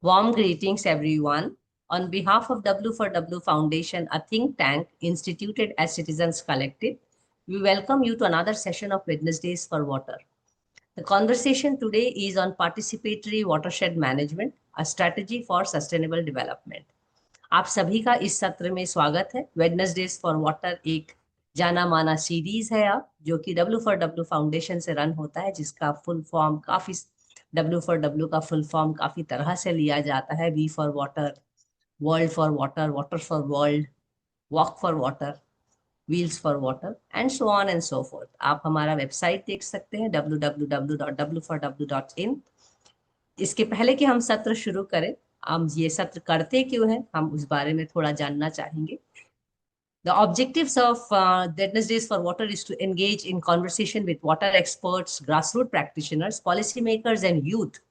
Warm greetings, everyone. On behalf of W4W Foundation, a think tank instituted as Citizens Collective, we welcome you to another session of Wednesdays for Water. The conversation today is on participatory watershed management, a strategy for sustainable development. आप सभी का इस सत्र में स्वागत है। Wednesday's for water एक जाना माना सीरीज है अब, जो कि W4W फाउंडेशन से रन होता है, जिसका फुल फॉर्म काफी W4W का फुल फॉर्म काफी तरह से लिया जाता है। We for water, world for water, water for world, walk for water, wheels for water and so on and so forth. आप हमारा वेबसाइट देख सकते हैं www.w4w.in। इसके पहले कि हम सत्र शुरू करें, हम ये सत्र करते क्यों हैं, हम उस बारे में थोड़ा जानना चाहेंगे। The objectives of Wednesdays for Water is to engage in conversation with water experts, grassroots practitioners, policymakers, and youth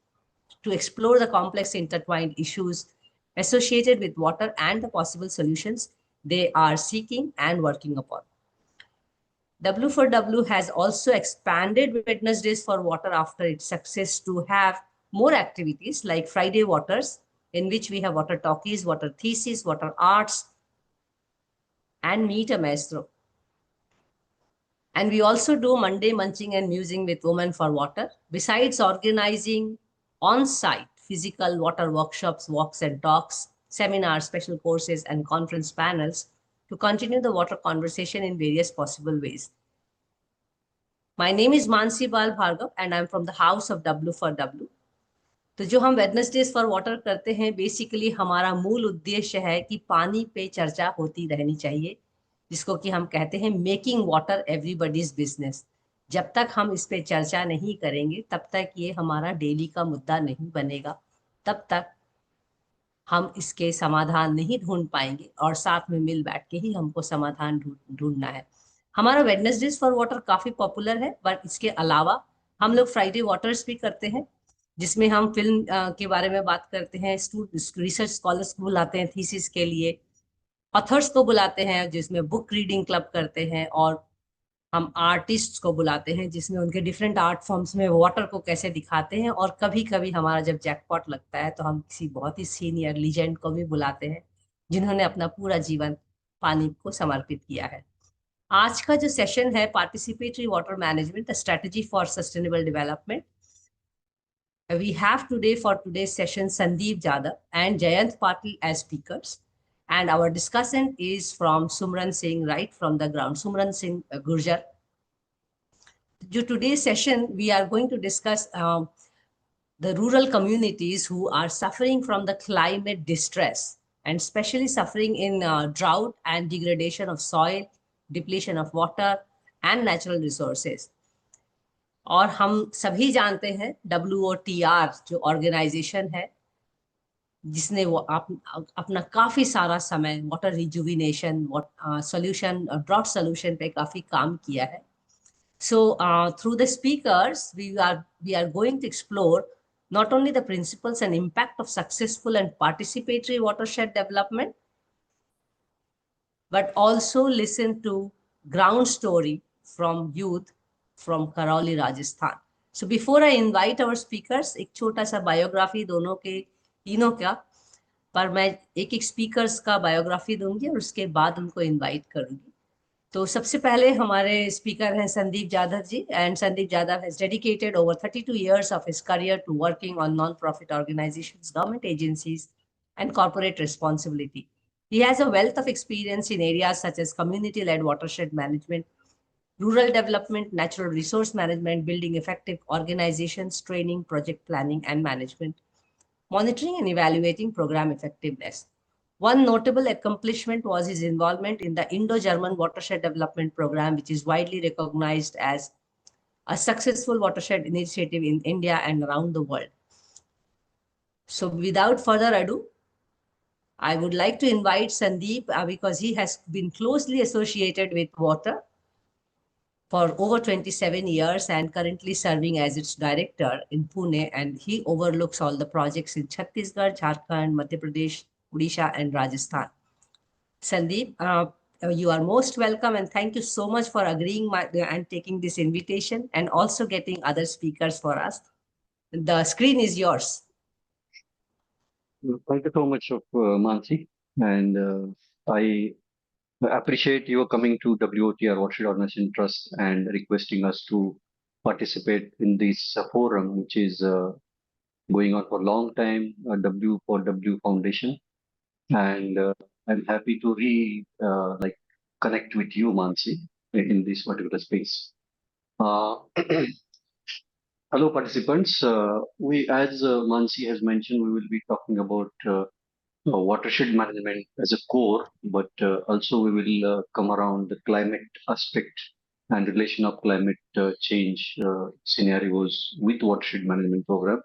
to explore the complex intertwined issues associated with water and the possible solutions they are seeking and working upon. W4W has also expanded Wednesdays for Water after its success to have more activities like Friday Waters, in which we have water talkies, water theses, water arts, and meet a maestro. And we also do Monday munching and musing with Women for Water, besides organizing on-site physical water workshops, walks and talks, seminars, special courses, and conference panels to continue the water conversation in various possible ways. My name is Mansi Bal Bhargav and I'm from the house of W4W. तो जो हम Wednesday's for water करते हैं, basically हमारा मूल उद्देश्य है कि पानी पे चर्चा होती रहनी चाहिए, जिसको कि हम कहते हैं मेकिंग वाटर एवरीबॉडीज बिजनेस। जब तक हम इस पे चर्चा नहीं करेंगे, तब तक ये हमारा डेली का मुद्दा नहीं बनेगा, तब तक हम इसके समाधान नहीं ढूंढ पाएंगे और साथ में मिल बैठ के ही हमको समाधान ढूंढना है। हमारा वेडनेसडेज फॉर वाटर काफी पॉपुलर है, बट इसके अलावा हम लोग फ्राइडे वाटर्स भी करते हैं, जिसमें हम फिल्म के बारे में बात करते हैं, रिसर्च स्कॉलर्स को बुलाते हैं थीसिस के लिए, ऑथर्स को बुलाते हैं जिसमें बुक रीडिंग क्लब करते हैं, और हम आर्टिस्ट्स को बुलाते हैं जिसमें उनके डिफरेंट आर्ट फॉर्म्स में वाटर को कैसे दिखाते हैं। और कभी कभी हमारा जब जैकपॉट लगता है तो हम किसी बहुत ही सीनियर लीजेंड को भी बुलाते हैं, जिन्होंने अपना पूरा जीवन पानी को समर्पित किया है। आज का जो सेशन है, participatory water management, strategy for sustainable development, we have today for today's session Sandeep Jadhav and Jayant Patil as speakers, and our discussant is from Sumran Singh, right from the ground, Sumran Singh Gurjar. Today's session we are going to discuss the rural communities who are suffering from the climate distress, and especially suffering in drought and degradation of soil, depletion of water and natural resources. और हम सभी जानते हैं WOTR जो organisation है, जिसने वो अपना काफी सारा समय water rejuvenation, solution, drought solution पे काफी काम किया है. So through the speakers we are going to explore not only the principles and impact of successful and participatory watershed development, but also listen to ground story from youth from Karauli, Rajasthan. So before I invite our speakers, एक छोटा सा biography दोनों के, तीनों का, पर मैं एक एक स्पीकर्स का बायोग्राफी दूंगी और उसके बाद उनको इनवाइट करूंगी. तो सबसे पहले हमारे स्पीकर हैं Sandeep Jadhav ji, and Sandeep Jadhav has dedicated over 32 years of his career to working on non-profit organizations, government agencies, and corporate responsibility. He has a wealth of experience in areas such as community-led watershed management, rural development, natural resource management, building effective organizations, training, project planning and management, monitoring and evaluating program effectiveness. One notable accomplishment was his involvement in the Indo-German Watershed Development Program, which is widely recognized as a successful watershed initiative in India and around the world. So without further ado, I would like to invite Sandeep because he has been closely associated with water for over 27 years and currently serving as its director in Pune, and he overlooks all the projects in Chhattisgarh, Jharkhand, Madhya Pradesh, Odisha and Rajasthan. Sandeep, you are most welcome, and thank you so much for agreeing and taking this invitation and also getting other speakers for us. The screen is yours. Thank you so much of Mansi, and I appreciate you coming to WOTR Watershed Organization Trust and requesting us to participate in this forum, which is going on for a long time, W for W Foundation, and I'm happy to like connect with you, Mansi, in this particular space. Uh, Hello, participants. As Mansi has mentioned, we will be talking about watershed management as a core, but also we will come around the climate aspect and relation of climate change scenarios with watershed management program.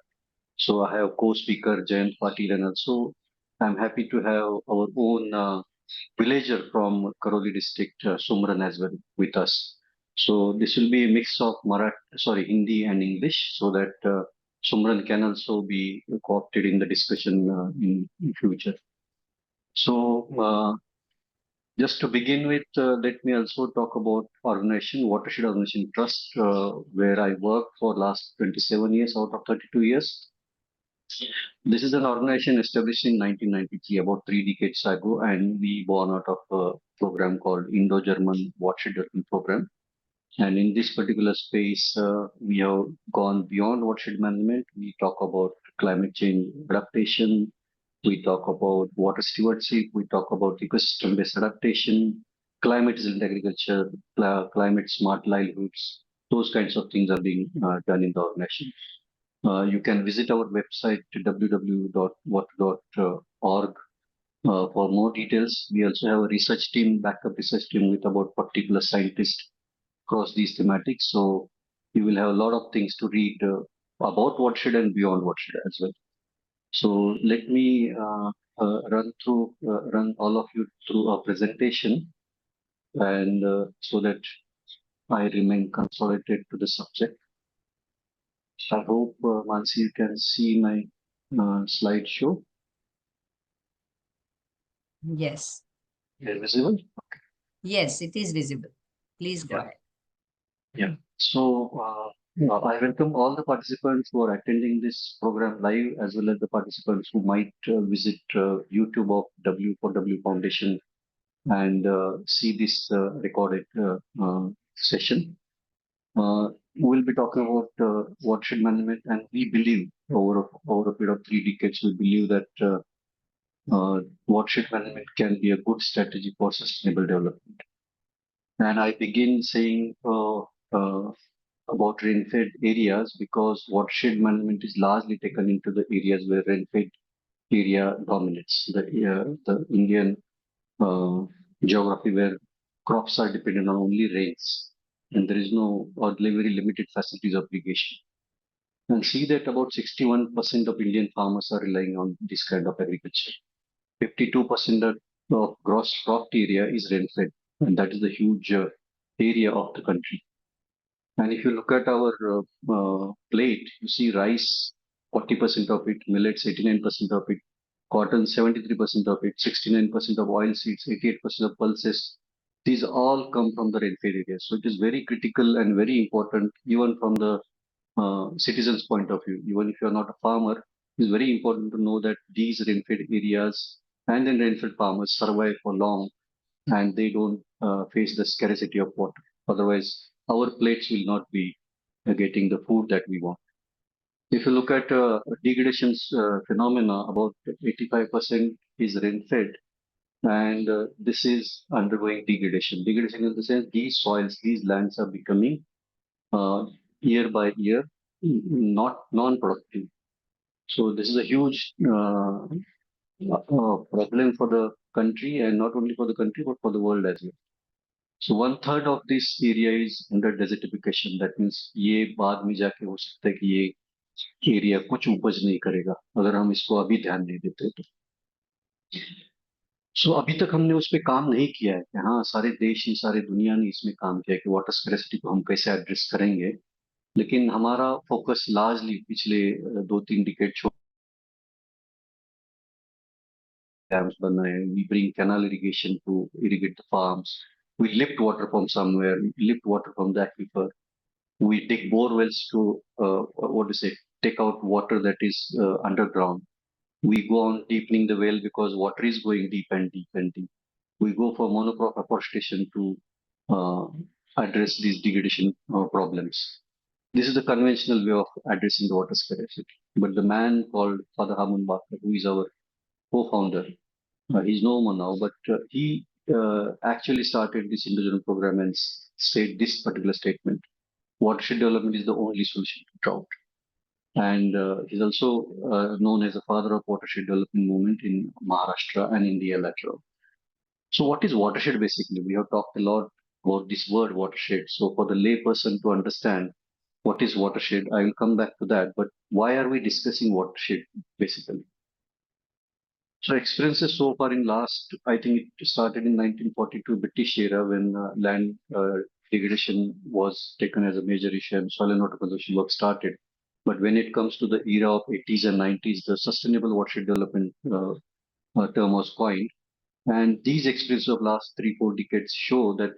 So I have co-speaker Jayant Patil, and also I'm happy to have our own villager from Karoli district, Sumran, as well with us. So this will be a mix of Hindi and English, so that Sumran can also be co-opted in the discussion in future. So, just to begin with, let me also talk about organization, Watershed Organization Trust, where I worked for last 27 years out of 32 years. This is an organization established in 1993, about 3 decades ago, and we born out of a program called Indo-German Watershed Development Program. And in this particular space, we have gone beyond watershed management. We talk about climate change adaptation. We talk about water stewardship. We talk about ecosystem-based adaptation, climate resilient agriculture, climate smart livelihoods. Those kinds of things are being done in the organization. You can visit our website www.water.org for more details. We also have a research team, backup research team with about 40 plus scientists across these thematics. So you will have a lot of things to read about watershed and beyond watershed as well. So let me run all of you through a presentation, and so that I remain consolidated to the subject. I hope Mansi you can see my slideshow. Yes. Is it visible? Yes, it is visible. Please go Yeah. ahead. Yeah. So I welcome all the participants who are attending this program live, as well as the participants who might visit YouTube of W4W Foundation and see this recorded session. We'll be talking about watershed management, and we believe over a period of 3 decades, we believe that watershed management can be a good strategy for sustainable development. And I begin saying about rain-fed areas because watershed management is largely taken into the areas where rain-fed area dominates. The Indian uh, geography where crops are dependent on only rains and there is no or very limited facilities of irrigation. And see that about 61% of Indian farmers are relying on this kind of agriculture. 52% of gross cropped area is rain-fed, and that is the huge area of the country. And if you look at our plate, you see rice, 40% of it, millets, 89% of it, cotton, 73% of it, 69% of oil seeds, 88% of pulses. These all come from the rainfed areas. So it is very critical and very important, even from the citizen's point of view. Even if you are not a farmer, it is very important to know that these rainfed areas and then rainfed farmers survive for long and they don't face the scarcity of water. Otherwise, our plates will not be getting the food that we want. If you look at degradation phenomena, about 85% is rain-fed, and this is undergoing degradation. Degradation in the sense these soils, these lands are becoming year by year not non-productive. So this is a huge problem for the country, and not only for the country but for the world as well. So 1/3 of this area is under desertification. That means ये बाद में जाके हो सकता है कि ये area कुछ उपज नहीं करेगा अगर हम इसको अभी ध्यान नहीं देते तो. सो अभी तक हमने उस पर काम नहीं किया है कि हाँ सारे देश ही सारे दुनिया ने इसमें काम किया है कि वाटर स्कैरिसिटी को हम कैसे एड्रेस करेंगे. लेकिन हमारा फोकस लार्जली पिछले 2-3 डिकेड dams बनाए. We bring canal irrigation to irrigate the farms. We lift water from somewhere. We lift water from the aquifer. We dig bore wells to what to say, take out water that is underground. We go on deepening the well because water is going deep and deep and deep. We go for monocrop afforestation to uh, address these degradation problems. This is the conventional way of addressing the water scarcity. But the man called Father Hamun Bakr, who is our co-founder, he's no more now, but he actually started this individual program and said this particular statement: watershed development is the only solution to drought. And he's also known as the father of watershed development movement in Maharashtra and India lateral. So what is watershed basically? We have talked a lot about this word watershed. So for the layperson to understand what is watershed, I will come back to that. But why are we discussing watershed basically? So experiences so far in last, I think it started in 1942 British era when land degradation was taken as a major issue and soil and water conservation work started. But when it comes to the era of 80s and 90s, the sustainable watershed development term was coined. And these experiences of last 3-4 decades show that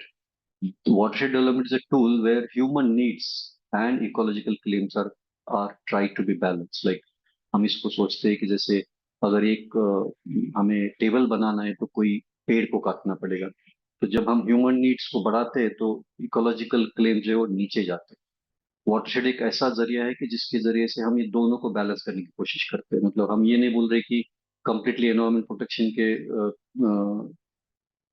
watershed development is a tool where human needs and ecological claims are tried to be balanced. Like हम इसको सोचते हैं कि जैसे अगर एक हमें table बनाना है तो कोई पेड़ को काटना पड़ेगा, तो जब हम ह्यूमन नीड्स को बढ़ाते हैं तो इकोलॉजिकल क्लेम जो है वो नीचे जाते हैं। वाटरशेड एक ऐसा जरिया है कि जिसके जरिए से हम ये दोनों को बैलेंस करने की कोशिश करते हैं। मतलब हम ये नहीं बोल रहे कि कंप्लीटली एनवायरमेंट प्रोटेक्शन के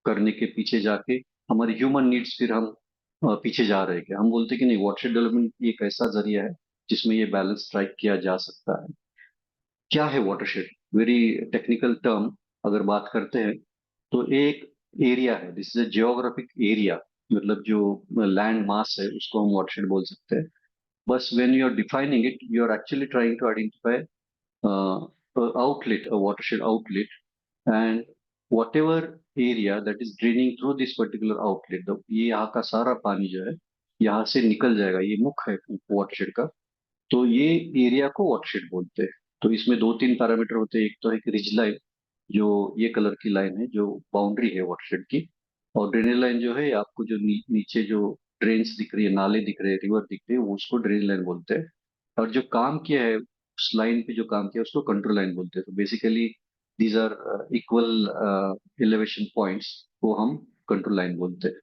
करने के पीछे जाके हमारी ह्यूमन नीड्स फिर हम पीछे जा रहे हैं। क्या हम बोलते हैं कि नहीं, वाटरशेड डेवलपमेंट एक ऐसा जरिया है जिसमें ये बैलेंस स्ट्राइक किया जा सकता है। क्या है वाटरशेड? वेरी टेक्निकल टर्म अगर बात करते हैं तो एक एरिया है, this is a geographic area. मतलब जो लैंड मास है उसको हम वाटरशेड बोल सकते हैं। बस when you are defining it, you are actually trying to identify outlet, a watershed outlet, and whatever area that is draining through this particular outlet, ये यहाँ का सारा पानी जो है यहाँ से निकल जाएगा, ये मुख है वाटरशेड का, तो ये एरिया को वाटरशेड बोलते हैं। तो इसमें 2-3 पैरामीटर होते हैं। एक तो एक रिज लाइन, जो ये कलर की लाइन है जो बाउंड्री है वाटरशेड की, और ड्रेनेज लाइन जो है आपको जो नीचे जो ड्रेन्स दिख रही है, नाले दिख रहे हैं, रिवर दिख रहे हैं, वो उसको ड्रेनेज लाइन बोलते हैं। और जो काम किया है उस लाइन पे जो काम किया है उसको कंट्रोल लाइन बोलते हैं। तो basically these are equal elevation points को हम कंट्रोल लाइन बोलते हैं।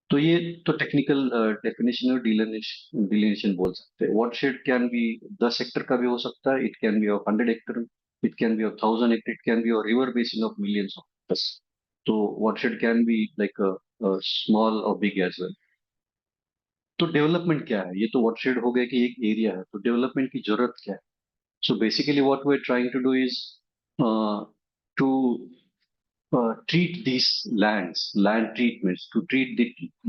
तो ये तो टेक्निकल डेफिनेशन और डिलिनेशन बोल सकते हैं। वाटरशेड कैन बी 10 हेक्टर का भी हो सकता है, it can be of 100 hectare, it can be of 1000 hectare, it can be of river basin of millions of hectares. तो watershed can be like small और बिग एज वेल। तो development क्या है? ये तो वाटरशेड हो गया कि एक एरिया है, तो डेवलपमेंट की जरूरत क्या है? So basically what we are trying to do is to treat these lands, land treatments, to treat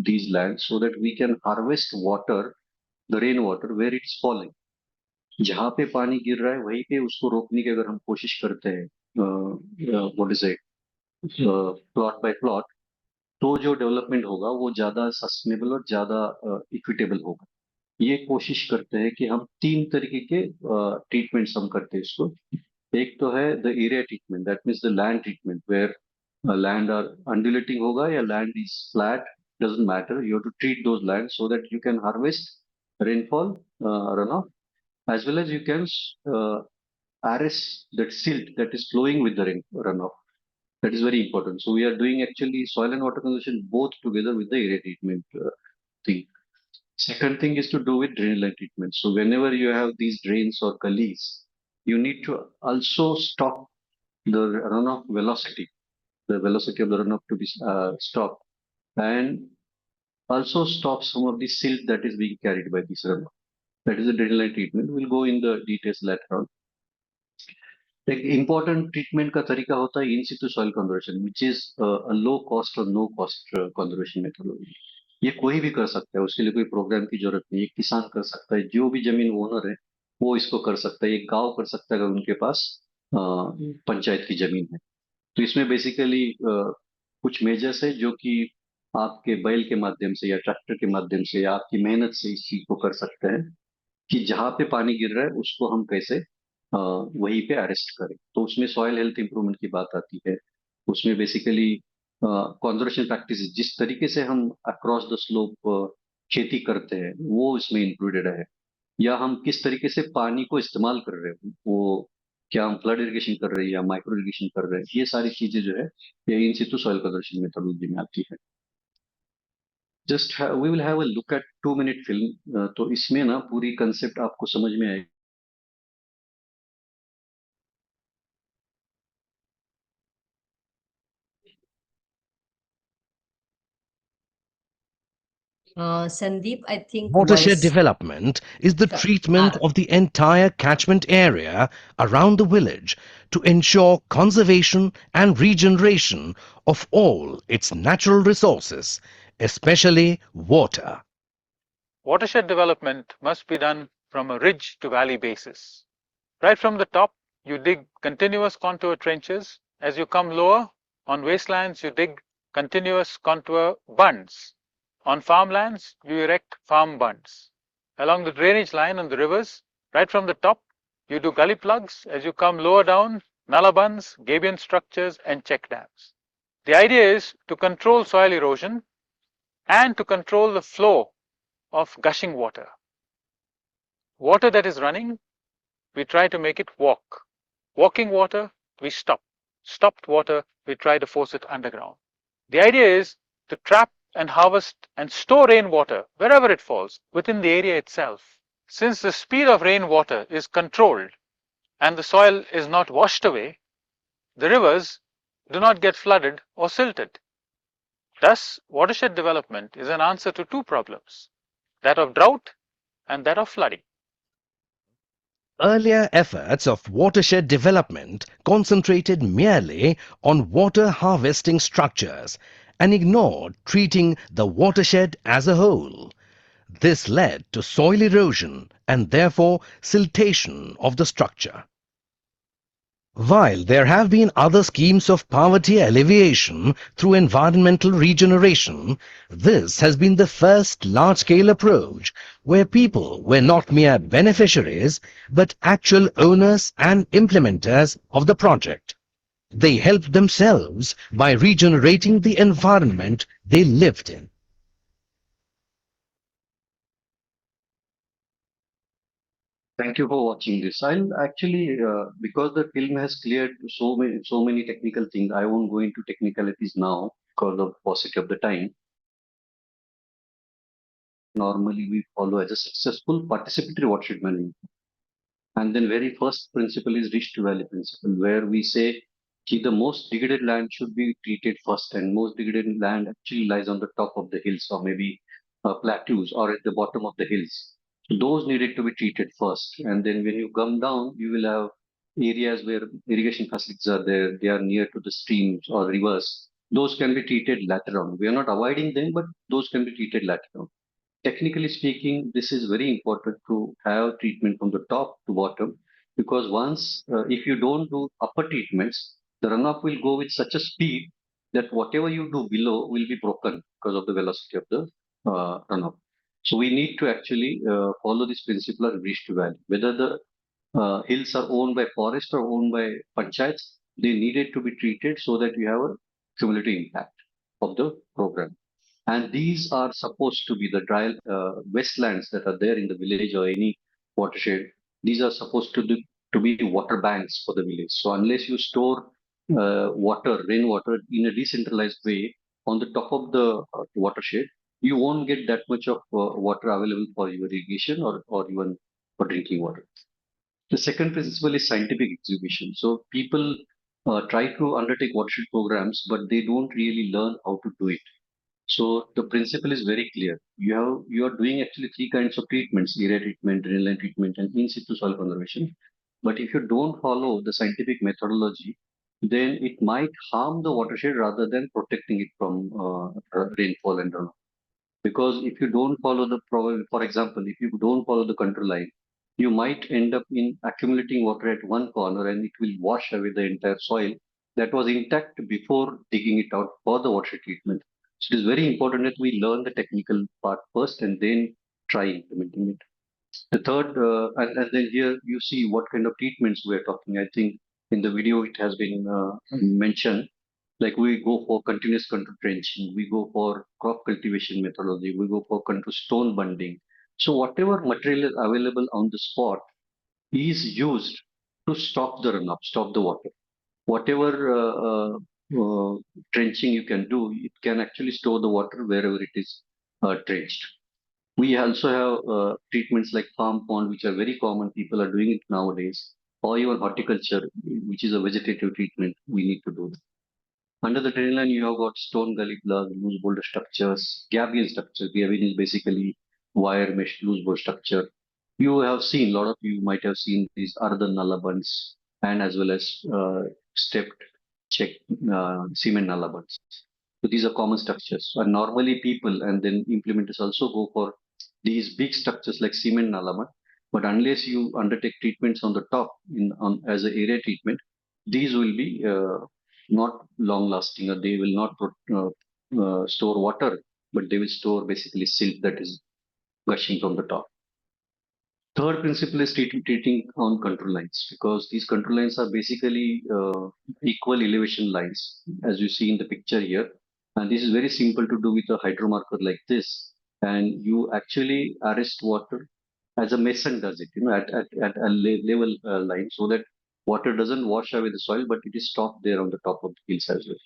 these lands so that we can harvest water, the rainwater, where it's falling. जहाँ पे पानी गिर रहा है वहीं पे उसको रोकने की अगर हम कोशिश करते हैं, what is it, plot bye plot, तो जो डेवलपमेंट होगा वो ज्यादा सस्टेनेबल और ज्यादा इक्विटेबल होगा। ये कोशिश करते हैं कि हम 3 तरीके के ट्रीटमेंट्स हम करते हैं इसको। एक तो है the area treatment, that means the land treatment, where land are undulating होगा या land is flat, doesn't matter, you have to treat those lands so that you can harvest rainfall runoff, as well as you can uh, arrest that silt that is flowing with the rain runoff. That is very important. So we are doing actually soil and water conservation both together with the area treatment thing. Second thing is to do with drain line treatment. So whenever you have these drains or gullies, you need to also stop the runoff velocity, the velocity of the runoff to be stopped, and also stop some of the silt that is being carried by this runoff. That is a drain line treatment. We'll go in the details later on. एक important treatment का तरीका होता है in situ soil conservation, which is a low cost or no cost conservation methodology. ये कोई भी कर सकता है, उसके लिए कोई प्रोग्राम की जरूरत नहीं है। एक किसान कर सकता है, जो भी जमीन ओनर है वो इसको कर सकता है, एक गांव कर सकता है अगर उनके पास पंचायत की जमीन है। तो इसमें बेसिकली कुछ मेजर्स है जो कि आपके बैल के माध्यम से या ट्रैक्टर के माध्यम से या आपकी मेहनत से इस चीज को कर सकते हैं कि जहाँ पे पानी गिर रहा है उसको हम कैसे वहीं पे अरेस्ट करें। तो उसमें सॉइल हेल्थ इंप्रूवमेंट की बात आती है। उसमें बेसिकली कंजर्वेशन प्रैक्टिस, जिस तरीके से हम अक्रॉस द स्लोप खेती करते हैं वो इसमें इंक्लूडेड है, या हम किस तरीके से पानी को इस्तेमाल कर रहे हैं वो क्या हम फ्लड इरिगेशन कर रहे हैं या माइक्रो इरिगेशन कर रहे हैं, ये सारी चीजें जो है ये in situ soil conservation methodology में आती है। Just we will have a look at 2 minute film, तो इसमें ना पूरी कंसेप्ट आपको समझ में आएगी। Sandeep, I think Watershed voice. development is the Sure. treatment of the entire catchment area around the village to ensure conservation and regeneration of all its natural resources, especially water. Watershed development must be done from a ridge to valley basis. Right from the top, you dig continuous contour trenches. As you come lower, on wastelands, you dig continuous contour bunds. On farmlands, you erect farm bunds. Along the drainage line on the rivers, right from the top, you do gully plugs. As you come lower down, nulla bunds, gabion structures, and check dams. The idea is to control soil erosion and to control the flow of gushing water. Water that is running, we try to make it walk. Walking water, we stop. Stopped water, we try to force it underground. The idea is to trap and harvest and store rainwater wherever it falls within the area itself. Since the speed of rainwater is controlled and the soil is not washed away, the rivers do not get flooded or silted. Thus, watershed development is an answer to two problems, that of drought and that of flooding. Earlier efforts of watershed development concentrated merely on water harvesting structures and ignored treating the watershed as a whole. This led to soil erosion and therefore siltation of the structure. While there have been other schemes of poverty alleviation through environmental regeneration, this has been the first large-scale approach where people were not mere beneficiaries but actual owners and implementers of the project. They helped themselves by regenerating the environment they lived in. Thank you for watching this. I'll actually, because the film has cleared so many technical things, I won't go into technicalities now because of paucity of the time. Normally, we follow as a successful participatory watershed management. And then very first principle is rich to valley principle, where we say the most degraded land should be treated first, and most degraded land actually lies on the top of the hills or maybe plateaus or at the bottom of the hills. So those needed to be treated first, and then when you come down, you will have areas where irrigation facilities are there. They are near to the streams or rivers. Those can be treated later on. We are not avoiding them, but those can be treated later on. Technically speaking, this is very important to have treatment from the top to bottom, because once, if you don't do upper treatments, the runoff will go with such a speed that whatever you do below will be broken because of the velocity of the runoff. So we need to actually follow this principle of reach to valley. Whether the hills are owned by forest or owned by panchayats, they needed to be treated so that you have a cumulative impact of the program. And these are supposed to be the dry wastelands that are there in the village or any watershed. These are supposed to be water banks for the village. So unless you store rainwater in a decentralized way on the top of the watershed, you won't get that much of water available for your irrigation or even for drinking water. The second principle is scientific execution. So people try to undertake watershed programs, but they don't really learn how to do it. So the principle is very clear. You are doing actually three kinds of treatments: area treatment, drain line treatment, and in situ soil conservation. But if you don't follow the scientific methodology, then it might harm the watershed rather than protecting it from rainfall and runoff. Because if you don't follow for example, if you don't follow the control line, you might end up in accumulating water at one corner and it will wash away the entire soil that was intact before digging it out for the water treatment. So it is very important that we learn the technical part first and then try implementing it. The third, and then here you see what kind of treatments we are talking. I think in the video it has been mentioned, like we go for continuous control trenching, we go for crop cultivation methodology, we go for control stone bunding. So whatever material is available on the spot is used to stop the runoff, stop the water. Whatever trenching you can do, it can actually store the water wherever it is trenched. We also have treatments like farm pond, which are very common. People are doing it nowadays, or even horticulture, which is a vegetative treatment. We need to do that. Under the drain line, you have got stone gully plug, loose boulder structures, gabion structure. Gabion is basically wire mesh loose boulder structure. You have seen, a lot of you might have seen these earthen nullabunds and as well as stepped check cement nullabunds. So these are common structures. And normally people and then implementers also go for these big structures like cement nullabund. But unless you undertake treatments on the top as an area treatment, these will be not long lasting, or they will not store water, but they will store basically silt that is gushing from the top. Third principle is treating on control lines, because these control lines are basically equal elevation lines, as you see in the picture here. And this is very simple to do with a hydromarker like this. And you actually arrest water as a mason does it, at a level line, so that water doesn't wash away the soil, but it is stopped there on the top of the hills as well.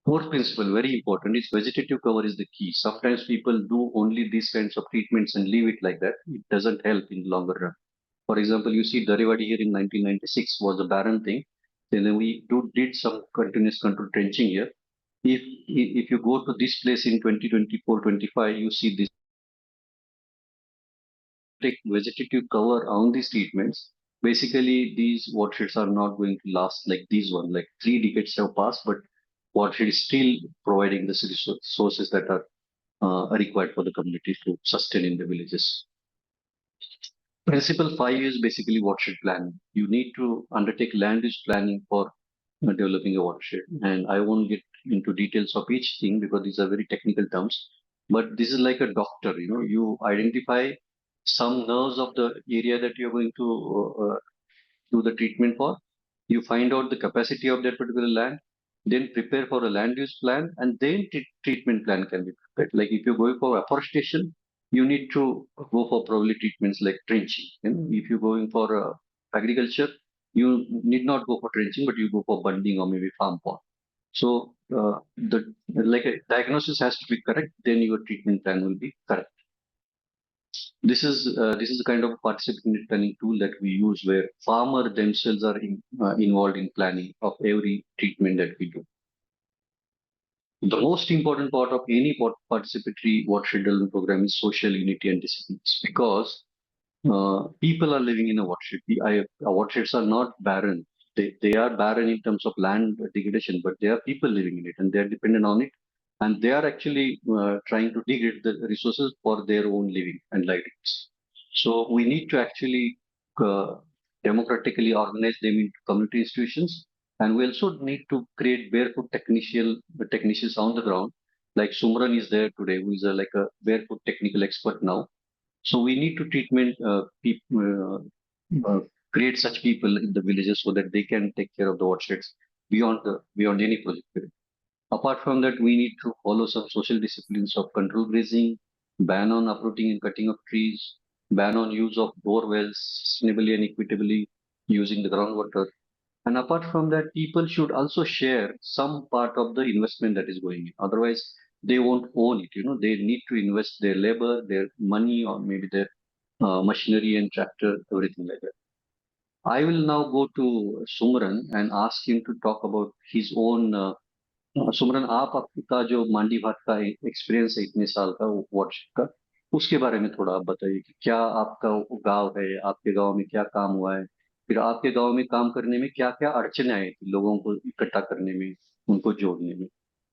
Fourth principle, very important, is vegetative cover is the key. Sometimes people do only these kinds of treatments and leave it like that. It doesn't help in the longer run. For example, you see Dariwadi here in 1996 was a barren thing. Then we did some continuous control trenching here. If you go to this place in 2024-25, you see this take vegetative cover on these treatments. Basically, these watersheds are not going to last like these one. Like 3 decades have passed, but watershed is still providing the sources that are required for the community to sustain in the villages. Principle 5 is basically watershed planning. You need to undertake land use planning for developing a watershed. And I won't get into details of each thing because these are very technical terms. But this is like a doctor, you identify some nerves of the area that you're going to do the treatment for. You find out the capacity of that particular land, then prepare for a land use plan, and then treatment plan can be prepared. Like if you're going for afforestation, you need to go for probably treatments like trenching. If you're going for agriculture, you need not go for trenching, but you go for bunding or maybe farm pond. So the like a diagnosis has to be correct, then your treatment plan will be correct. This is the kind of participatory planning tool that we use, where farmer themselves are involved in planning of every treatment that we do. The most important part of any participatory watershed development program is social unity and discipline, because people are living in a watershed. Watersheds are not barren. They are barren in terms of land degradation, but there are people living in it and they are dependent on it. And they are actually trying to degrade the resources for their own living and livelihoods. So we need to actually democratically organize them into community institutions. And we also need to create barefoot technicians on the ground. Like Sumran is there today, who is like a barefoot technical expert now. So we need to create such people in the villages so that they can take care of the watersheds beyond any project period. Apart from that, we need to follow some social disciplines of control grazing, ban on uprooting and cutting of trees, ban on use of bore wells sustainably and equitably using the groundwater. And apart from that, people should also share some part of the investment that is going in. Otherwise, they won't own it. They need to invest their labor, their money, or maybe their machinery and tractor, everything like that. I will now go to Sumran and ask him to talk about his own. सुमरन आपका जो मांडी भात का experience है इतने साल का watershed का, उसके बारे में थोड़ा आप बताइए कि क्या आपका गांव है, आपके गांव में क्या काम हुआ है, फिर आपके गांव में काम करने में क्या क्या अड़चने आई थी लोगों को इकट्ठा करने में, उनको जोड़ने में।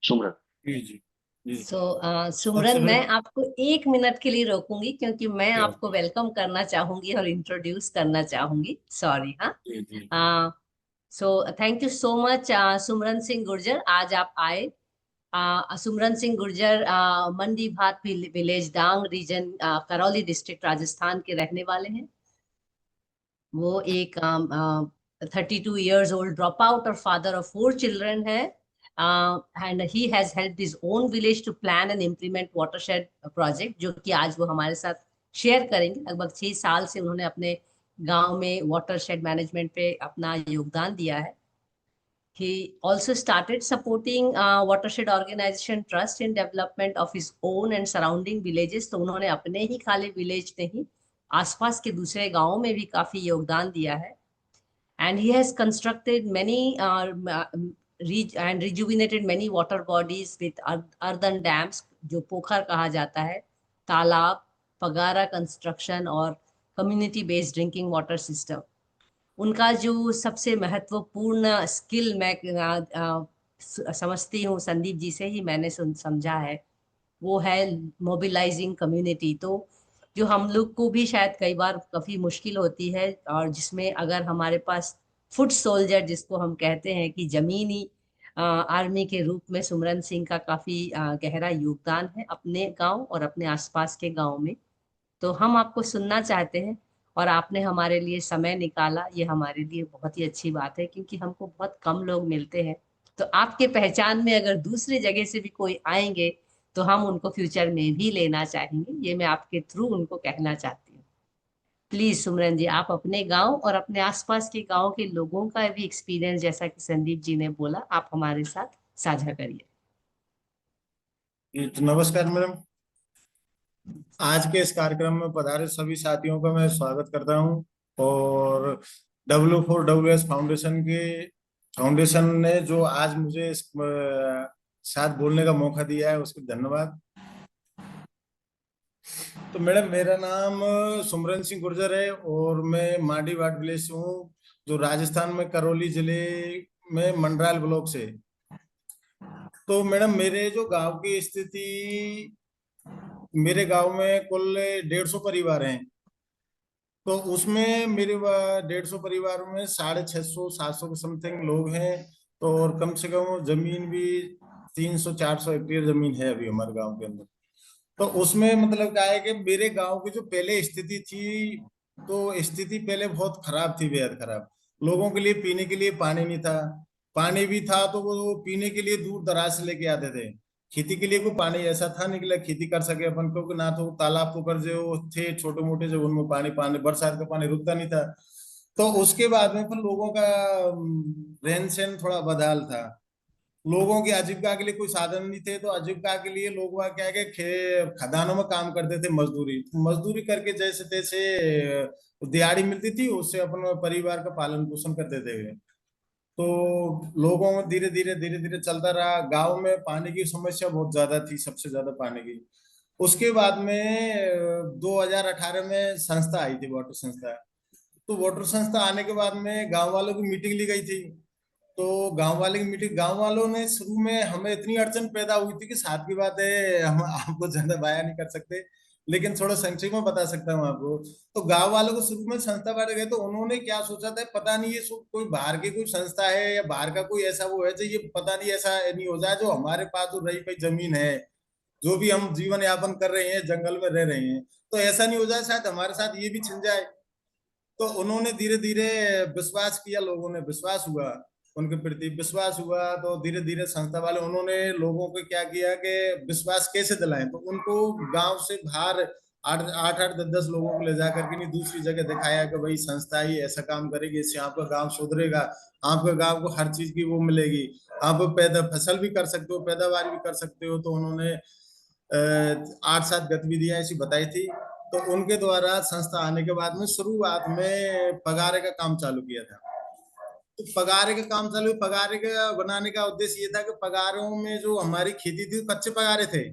सुमरन जी जी जी सुमरन, मैं आपको 1 मिनट के लिए रोकूंगी क्योंकि मैं आपको वेलकम करना चाहूंगी और इंट्रोड्यूस करना चाहूंगी। सॉरी। हाँ, so thank you so much Sumran Singh Gurjar, आज आप आए। Sumran Singh Gurjar Mandi Bhat village Dang region Karauli district Rajasthan के रहने वाले हैं। वो एक 32 years old dropout और father of 4 children है, and he has helped his own village to plan and implement watershed project, जो कि आज वो हमारे साथ शेयर करेंगे। लगभग 6 साल से उन्होंने अपने गांव में वाटरशेड मैनेजमेंट पे अपना योगदान दिया है। He also started supporting watershed organization trust in development of his own and surrounding villages। तो उन्होंने अपने ही खाली विलेज नहीं, आसपास के दूसरे गांवों में भी काफी योगदान दिया है। And he has constructed many and rejuvenated many water bodies with earthen dams, जो पोखर कहा जाता है, तालाब, पगारा कंस्ट्रक्शन और community based drinking water system. उनका जो सबसे महत्वपूर्ण स्किल मैं समझती हूँ, संदीप जी से ही मैंने समझा है, वो है मोबिलाइजिंग कम्युनिटी। तो जो हम लोग को भी शायद कई बार काफी मुश्किल होती है, और जिसमें अगर हमारे पास फुट सोल्जर जिसको हम कहते हैं कि जमीनी आर्मी के रूप में सुमरन सिंह का काफी गहरा योगदान है अपने गांव और अपने आसपास के गांव में। तो हम आपको सुनना चाहते हैं, और आपने हमारे लिए समय निकाला, ये हमारे लिए बहुत ही अच्छी बात है, क्योंकि हमको बहुत कम लोग मिलते हैं। तो आपके पहचान में अगर दूसरी जगह से भी कोई आएंगे तो हम उनको फ्यूचर में भी लेना चाहेंगे, ये मैं आपके थ्रू उनको कहना चाहती हूँ। प्लीज सुमरन जी, आप अपने गांव और अपने आसपास के गांव के लोगों का भी एक्सपीरियंस, जैसा कि संदीप जी ने बोला, आप हमारे साथ साझा करिए। तो नमस्कार मैडम, आज के इस कार्यक्रम में पधारे सभी साथियों का मैं स्वागत करता हूं, और W4WS फाउंडेशन ने जो आज मुझे इस साथ बोलने का मौका दिया है उसके धन्यवाद। तो मैडम, मेरा नाम सुमरन सिंह गुर्जर है और मैं मांडी वार्ड विलेज से हूँ, जो राजस्थान में करौली जिले में मंडराल ब्लॉक से। तो मैडम, मेरे जो गांव की स्थिति, मेरे गांव में कुल 150 परिवार हैं। तो उसमें मेरे 150 परिवार में 650-700 के समथिंग लोग हैं। तो और कम से कम जमीन भी 300-400 हेक्टेयर जमीन है अभी हमारे गांव के अंदर। तो उसमें मतलब क्या है कि मेरे गांव की जो पहले स्थिति थी, तो स्थिति पहले बहुत खराब थी, बेहद खराब। लोगों के लिए पीने के लिए पानी नहीं था, पानी भी था तो वो पीने के लिए दूर दराज से लेके आते थे। खेती के लिए कोई पानी ऐसा था नहीं कि खेती कर सके अपन, क्योंकि ना तो तालाब पोखर जो थे छोटे मोटे, जो उनमें पानी बरसात का पानी रुकता नहीं था। तो उसके बाद में फिर लोगों का रहन सहन थोड़ा बदहाल था। लोगों की आजीविका के लिए कोई साधन नहीं थे, तो आजीविका के लिए लोग वहाँ क्या है कि खदानों में काम करते थे, मजदूरी करके जैसे तैसे दिहाड़ी मिलती थी, उससे अपने परिवार का पालन पोषण करते थे। तो लोगों में धीरे धीरे चलता रहा। गांव में पानी की समस्या बहुत ज्यादा थी, सबसे ज्यादा पानी की। उसके बाद में 2018 में संस्था आई थी, वाटर संस्था। तो वाटर संस्था आने के बाद में गांव वालों की मीटिंग ली गई थी। तो गांव वालों ने शुरू में हमें इतनी अड़चन पैदा हुई थी कि साथ की बात है, हम आपको ज्यादा बयान नहीं कर सकते, लेकिन थोड़ा संक्षेप में बता सकता हूँ आपको। तो गांव वालों को शुरू में संस्था बांटे गए, तो उन्होंने क्या सोचा था पता नहीं, ये कोई बाहर की कोई संस्था है या बाहर का कोई ऐसा वो है, जो ये पता नहीं ऐसा नहीं हो जाए, जो हमारे पास जो रही भाई जमीन है, जो भी हम जीवन यापन कर रहे हैं, जंगल में रह रहे हैं, तो ऐसा नहीं हो जाए शायद हमारे साथ ये भी छिन जाए। तो उन्होंने धीरे धीरे विश्वास किया, लोगों ने विश्वास हुआ, उनके प्रति विश्वास हुआ। तो धीरे धीरे संस्था वाले उन्होंने लोगों को क्या किया कि विश्वास कैसे दिलाएं, तो उनको गांव से बाहर 8-10 लोगों को ले जाकर के नहीं दूसरी जगह दिखाया कि भाई संस्था ही ऐसा काम करेगी, इससे आपका गांव सुधरेगा, आपके गांव को हर चीज की वो मिलेगी, आप फसल भी कर सकते हो, पैदावार भी कर सकते हो। तो उन्होंने 8-7 गतिविधियां ऐसी बताई थी। तो उनके द्वारा संस्था आने के बाद में शुरुआत में पगारे का काम चालू किया था। तो पगारे का बनाने का उद्देश्य ये था कि पगारों में जो हमारी खेती थी कच्चे पगारे थे।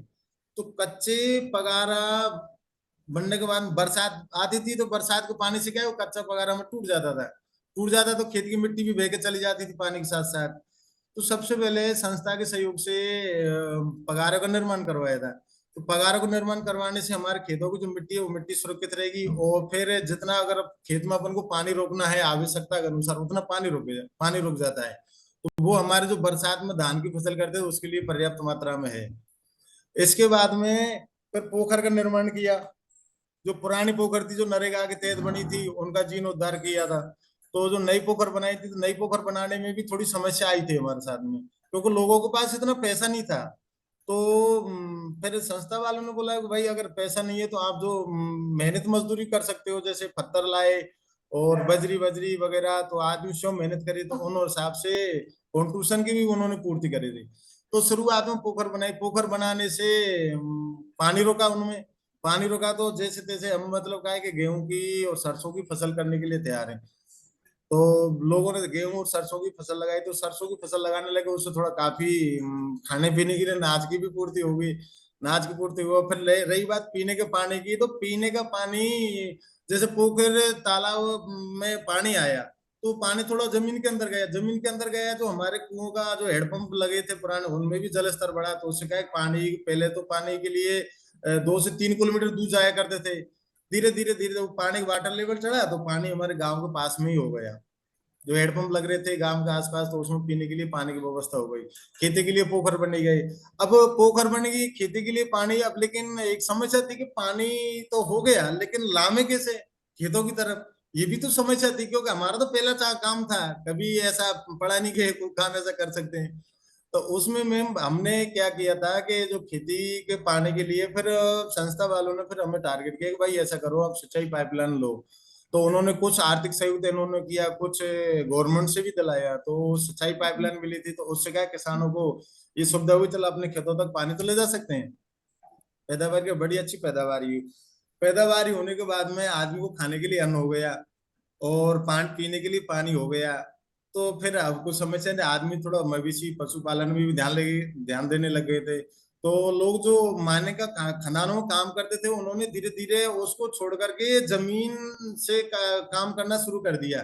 तो कच्चे पगारा बनने के बाद बरसात आती थी, तो बरसात के पानी से क्या है, वो कच्चा पगारा में टूट जाता तो खेत की मिट्टी भी बह के चली जाती थी पानी के साथ साथ। तो सबसे पहले संस्था के सहयोग से पगारों का निर्माण करवाया था। तो पगारों को निर्माण करवाने से हमारे खेतों की जो मिट्टी है वो मिट्टी सुरक्षित रहेगी, और फिर जितना अगर खेत में अपन को पानी रोकना है आवश्यकता के अनुसार, उतना पानी रुक जाता है। तो वो हमारे जो बरसात में धान की फसल करते हैं उसके लिए पर्याप्त मात्रा में है। इसके बाद में फिर पोखर का निर्माण किया। जो पुरानी पोखर थी, जो नरेगा के तहत बनी थी, उनका जीर्णोद्धार किया था। तो जो नई पोखर बनाई थी, तो नई पोखर बनाने में भी थोड़ी समस्या आई थी हमारे साथ में, क्योंकि लोगों के पास इतना पैसा नहीं था। तो फिर संस्था वालों ने बोला कि भाई अगर पैसा नहीं है तो आप जो मेहनत मजदूरी कर सकते हो, जैसे पत्थर लाए और बजरी बजरी वगैरह तो आदमी स्वयं मेहनत करे, तो उन हिसाब से कॉन्ट्रीब्यूशन की भी उन्होंने पूर्ति करी थी। तो शुरुआत में पोखर बनाई, पोखर बनाने से पानी रोका उनमें, पानी रोका तो जैसे तैसे हम मतलब क्या है कि गेहूं की और सरसों की फसल करने के लिए तैयार है। तो लोगों ने गेहूं और सरसों की फसल लगाई, तो सरसों की फसल लगाने लगे, उससे थोड़ा काफी खाने पीने के लिए अनाज की भी पूर्ति होगी, अनाज की पूर्ति हुआ। फिर रही बात पीने के पानी की, तो पीने का पानी जैसे पोखर तालाब में पानी आया तो पानी थोड़ा जमीन के अंदर गया, जमीन के अंदर गया, जो हमारे कुओं का जो हेडपंप लगे थे पुराने, उनमें भी जल स्तर बढ़ा। तो उससे क्या है, पानी पहले तो पानी के लिए 2 से 3 किलोमीटर दूर जाया करते थे, धीरे धीरे धीरे वो पानी का वाटर लेवल चढ़ा तो पानी हमारे गांव के पास में ही हो गया। जो हेडपंप लग रहे थे गांव के आसपास, तो उसमें पीने के लिए पानी की व्यवस्था हो गई। खेती के लिए पोखर बनी गई। अब पोखर बनी गई खेती के लिए पानी, अब लेकिन एक समस्या थी कि पानी तो हो गया लेकिन लामे कैसे खेतों की तरफ, ये भी तो समस्या थी, क्योंकि हमारा तो पहला काम था, कभी ऐसा पड़ा नहीं कि कोई काम ऐसा कर सकते हैं। तो उसमें मैम हमने क्या किया था कि जो खेती के पानी के लिए फिर संस्था वालों ने फिर हमें टारगेट किया कि भाई ऐसा करो आप सिंचाई पाइपलाइन लो। तो उन्होंने कुछ आर्थिक सहयोग इन्होंने किया, कुछ गवर्नमेंट से भी दिलाया, तो सिंचाई पाइपलाइन मिली थी। तो उससे क्या किसानों को ये सुविधा हुई, चलो अपने खेतों तक पानी तो ले जा सकते हैं, पैदावार की बड़ी अच्छी पैदावार हुई। पैदावार होने के बाद में आदमी को खाने के लिए अन्न हो गया और पानी पीने के लिए पानी हो गया। तो फिर अब कुछ समस्या नहीं, आदमी थोड़ा मवेशी पशुपालन में भी ध्यान देने लग गए थे। तो लोग जो मायने का खदानों में काम करते थे, उन्होंने धीरे धीरे उसको छोड़ करके जमीन से काम करना शुरू कर दिया,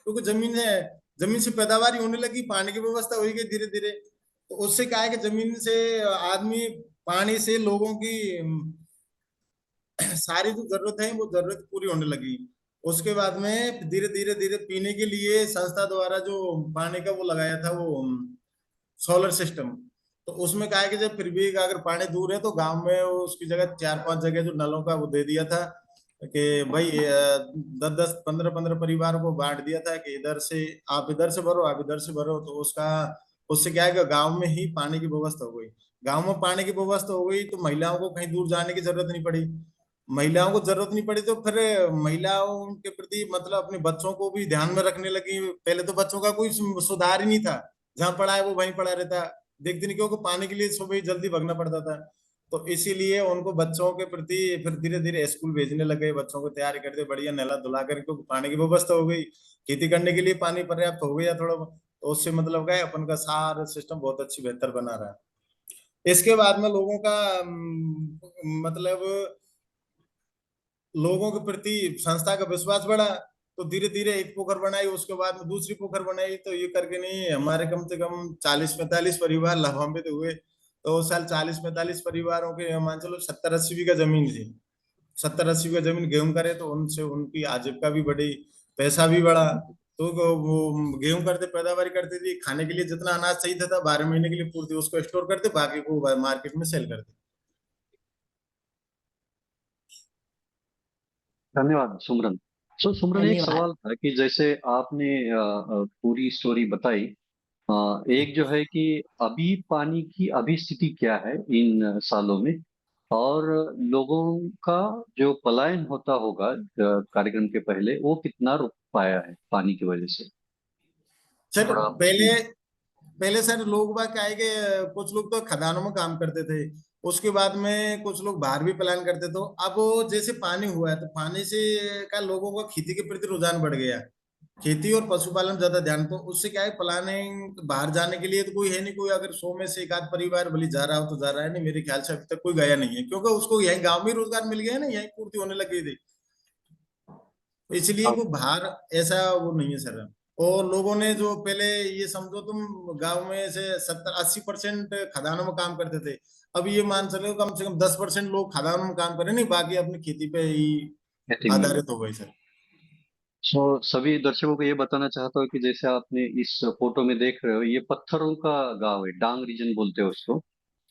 क्योंकि जमीन है, जमीन से पैदावार होने लगी, पानी की व्यवस्था हो गई धीरे धीरे। तो उससे क्या है कि जमीन से आदमी, पानी से लोगों की सारी जो जरूरत है वो जरूरत पूरी होने लगी। उसके बाद में धीरे धीरे धीरे पीने के लिए संस्था द्वारा जो पानी का वो लगाया था, वो सोलर सिस्टम। तो उसमें क्या है कि जब फिर भी अगर पानी दूर है तो गांव में वो उसकी जगह 4-5 जगह जो नलों का वो दे दिया था कि भाई 10-10 15-15 परिवार को बांट दिया था कि इधर से आप इधर से भरो, आप इधर से भरो। तो उसका उससे क्या है कि गांव में ही पानी की व्यवस्था हो गई। गांव में पानी की व्यवस्था हो गई तो महिलाओं को कहीं दूर जाने की जरूरत नहीं पड़ी। महिलाओं को जरूरत नहीं पड़ी तो फिर महिलाओं के प्रति मतलब अपने बच्चों को भी ध्यान में रखने लगी। पहले तो बच्चों का कोई सुधार ही नहीं था, जहां पढ़ा है वो वहीं पढ़ा रहता, देखते नहीं, क्योंकि पानी के लिए सुबह ही जल्दी भगना पड़ता था। तो इसीलिए उनको बच्चों के प्रति फिर धीरे धीरे स्कूल भेजने लगे, बच्चों को तैयार करते बढ़िया नहला धुला कर, क्योंकि पानी की व्यवस्था हो गई, खेती करने के लिए पानी पर्याप्त हो गया थोड़ा। तो उससे मतलब क्या है, अपन का सारा सिस्टम बहुत अच्छी बेहतर बना रहा है। इसके बाद में लोगों का मतलब लोगों के प्रति संस्था का विश्वास बढ़ा। तो धीरे धीरे एक पोखर बनाई, उसके बाद में दूसरी पोखर बनाई। तो ये करके नहीं, हमारे कम से कम 40-45 परिवार लाभान्वित हुए। तो उस साल 40-45 परिवारों के मान चलो 70-80 बीघा जमीन थी, 70-80 बीघा जमीन गेहूं करे, तो उनसे उनकी आजीविका भी बढ़ी, पैसा भी बढ़ा। तो वो गेहूं करते, पैदावार करते थे, खाने के लिए जितना अनाज चाहिए था 12 महीने के लिए पूर्ति उसको स्टोर करते, बाकी को मार्केट में सेल करते। धन्यवाद सुमरन। सुमरन, एक धन्यवाद। सवाल था कि जैसे आपने पूरी स्टोरी बताई, एक जो है कि अभी पानी की अभी स्थिति क्या है इन सालों में, और लोगों का जो पलायन होता होगा कार्यक्रम के पहले, वो कितना रुक पाया है पानी की वजह से, सर थोड़ा आप पहले उसमें। पहले सर लोग बाग क्या है कि कुछ लोग तो खदानों में काम करते थे, उसके बाद में कुछ लोग बाहर भी प्लान करते। तो अब वो जैसे पानी हुआ है तो पानी से का लोगों का खेती के प्रति रुझान बढ़ गया, खेती और पशुपालन ज्यादा ध्यान। तो उससे क्या है, प्लानिंग बाहर जाने के लिए तो कोई है नहीं, कोई अगर 100 में से एक आध परिवार भले जा रहा हो तो जा रहा है, नहीं मेरे ख्याल से अभी तक कोई गया नहीं है, क्योंकि उसको यहीं गांव में ही रोजगार मिल गया है ना, यहीं पूर्ति होने लगी थी। इसलिए वो बाहर ऐसा वो नहीं है सर। और लोगों ने जो पहले ये समझो तुम, गांव में से 70-80% खदानों में काम करते थे, अब ये मान चलो कम से कम 10% लोग खदानों में काम करें, नहीं बाकी अपनी खेती पे ही खेती में लगे। आधारित हो गई सर। सभी दर्शकों को ये बताना चाहता हूँ कि जैसे आपने इस फोटो में देख रहे हो, ये पत्थरों का गांव है, डांग रीजन बोलते हैं उसको।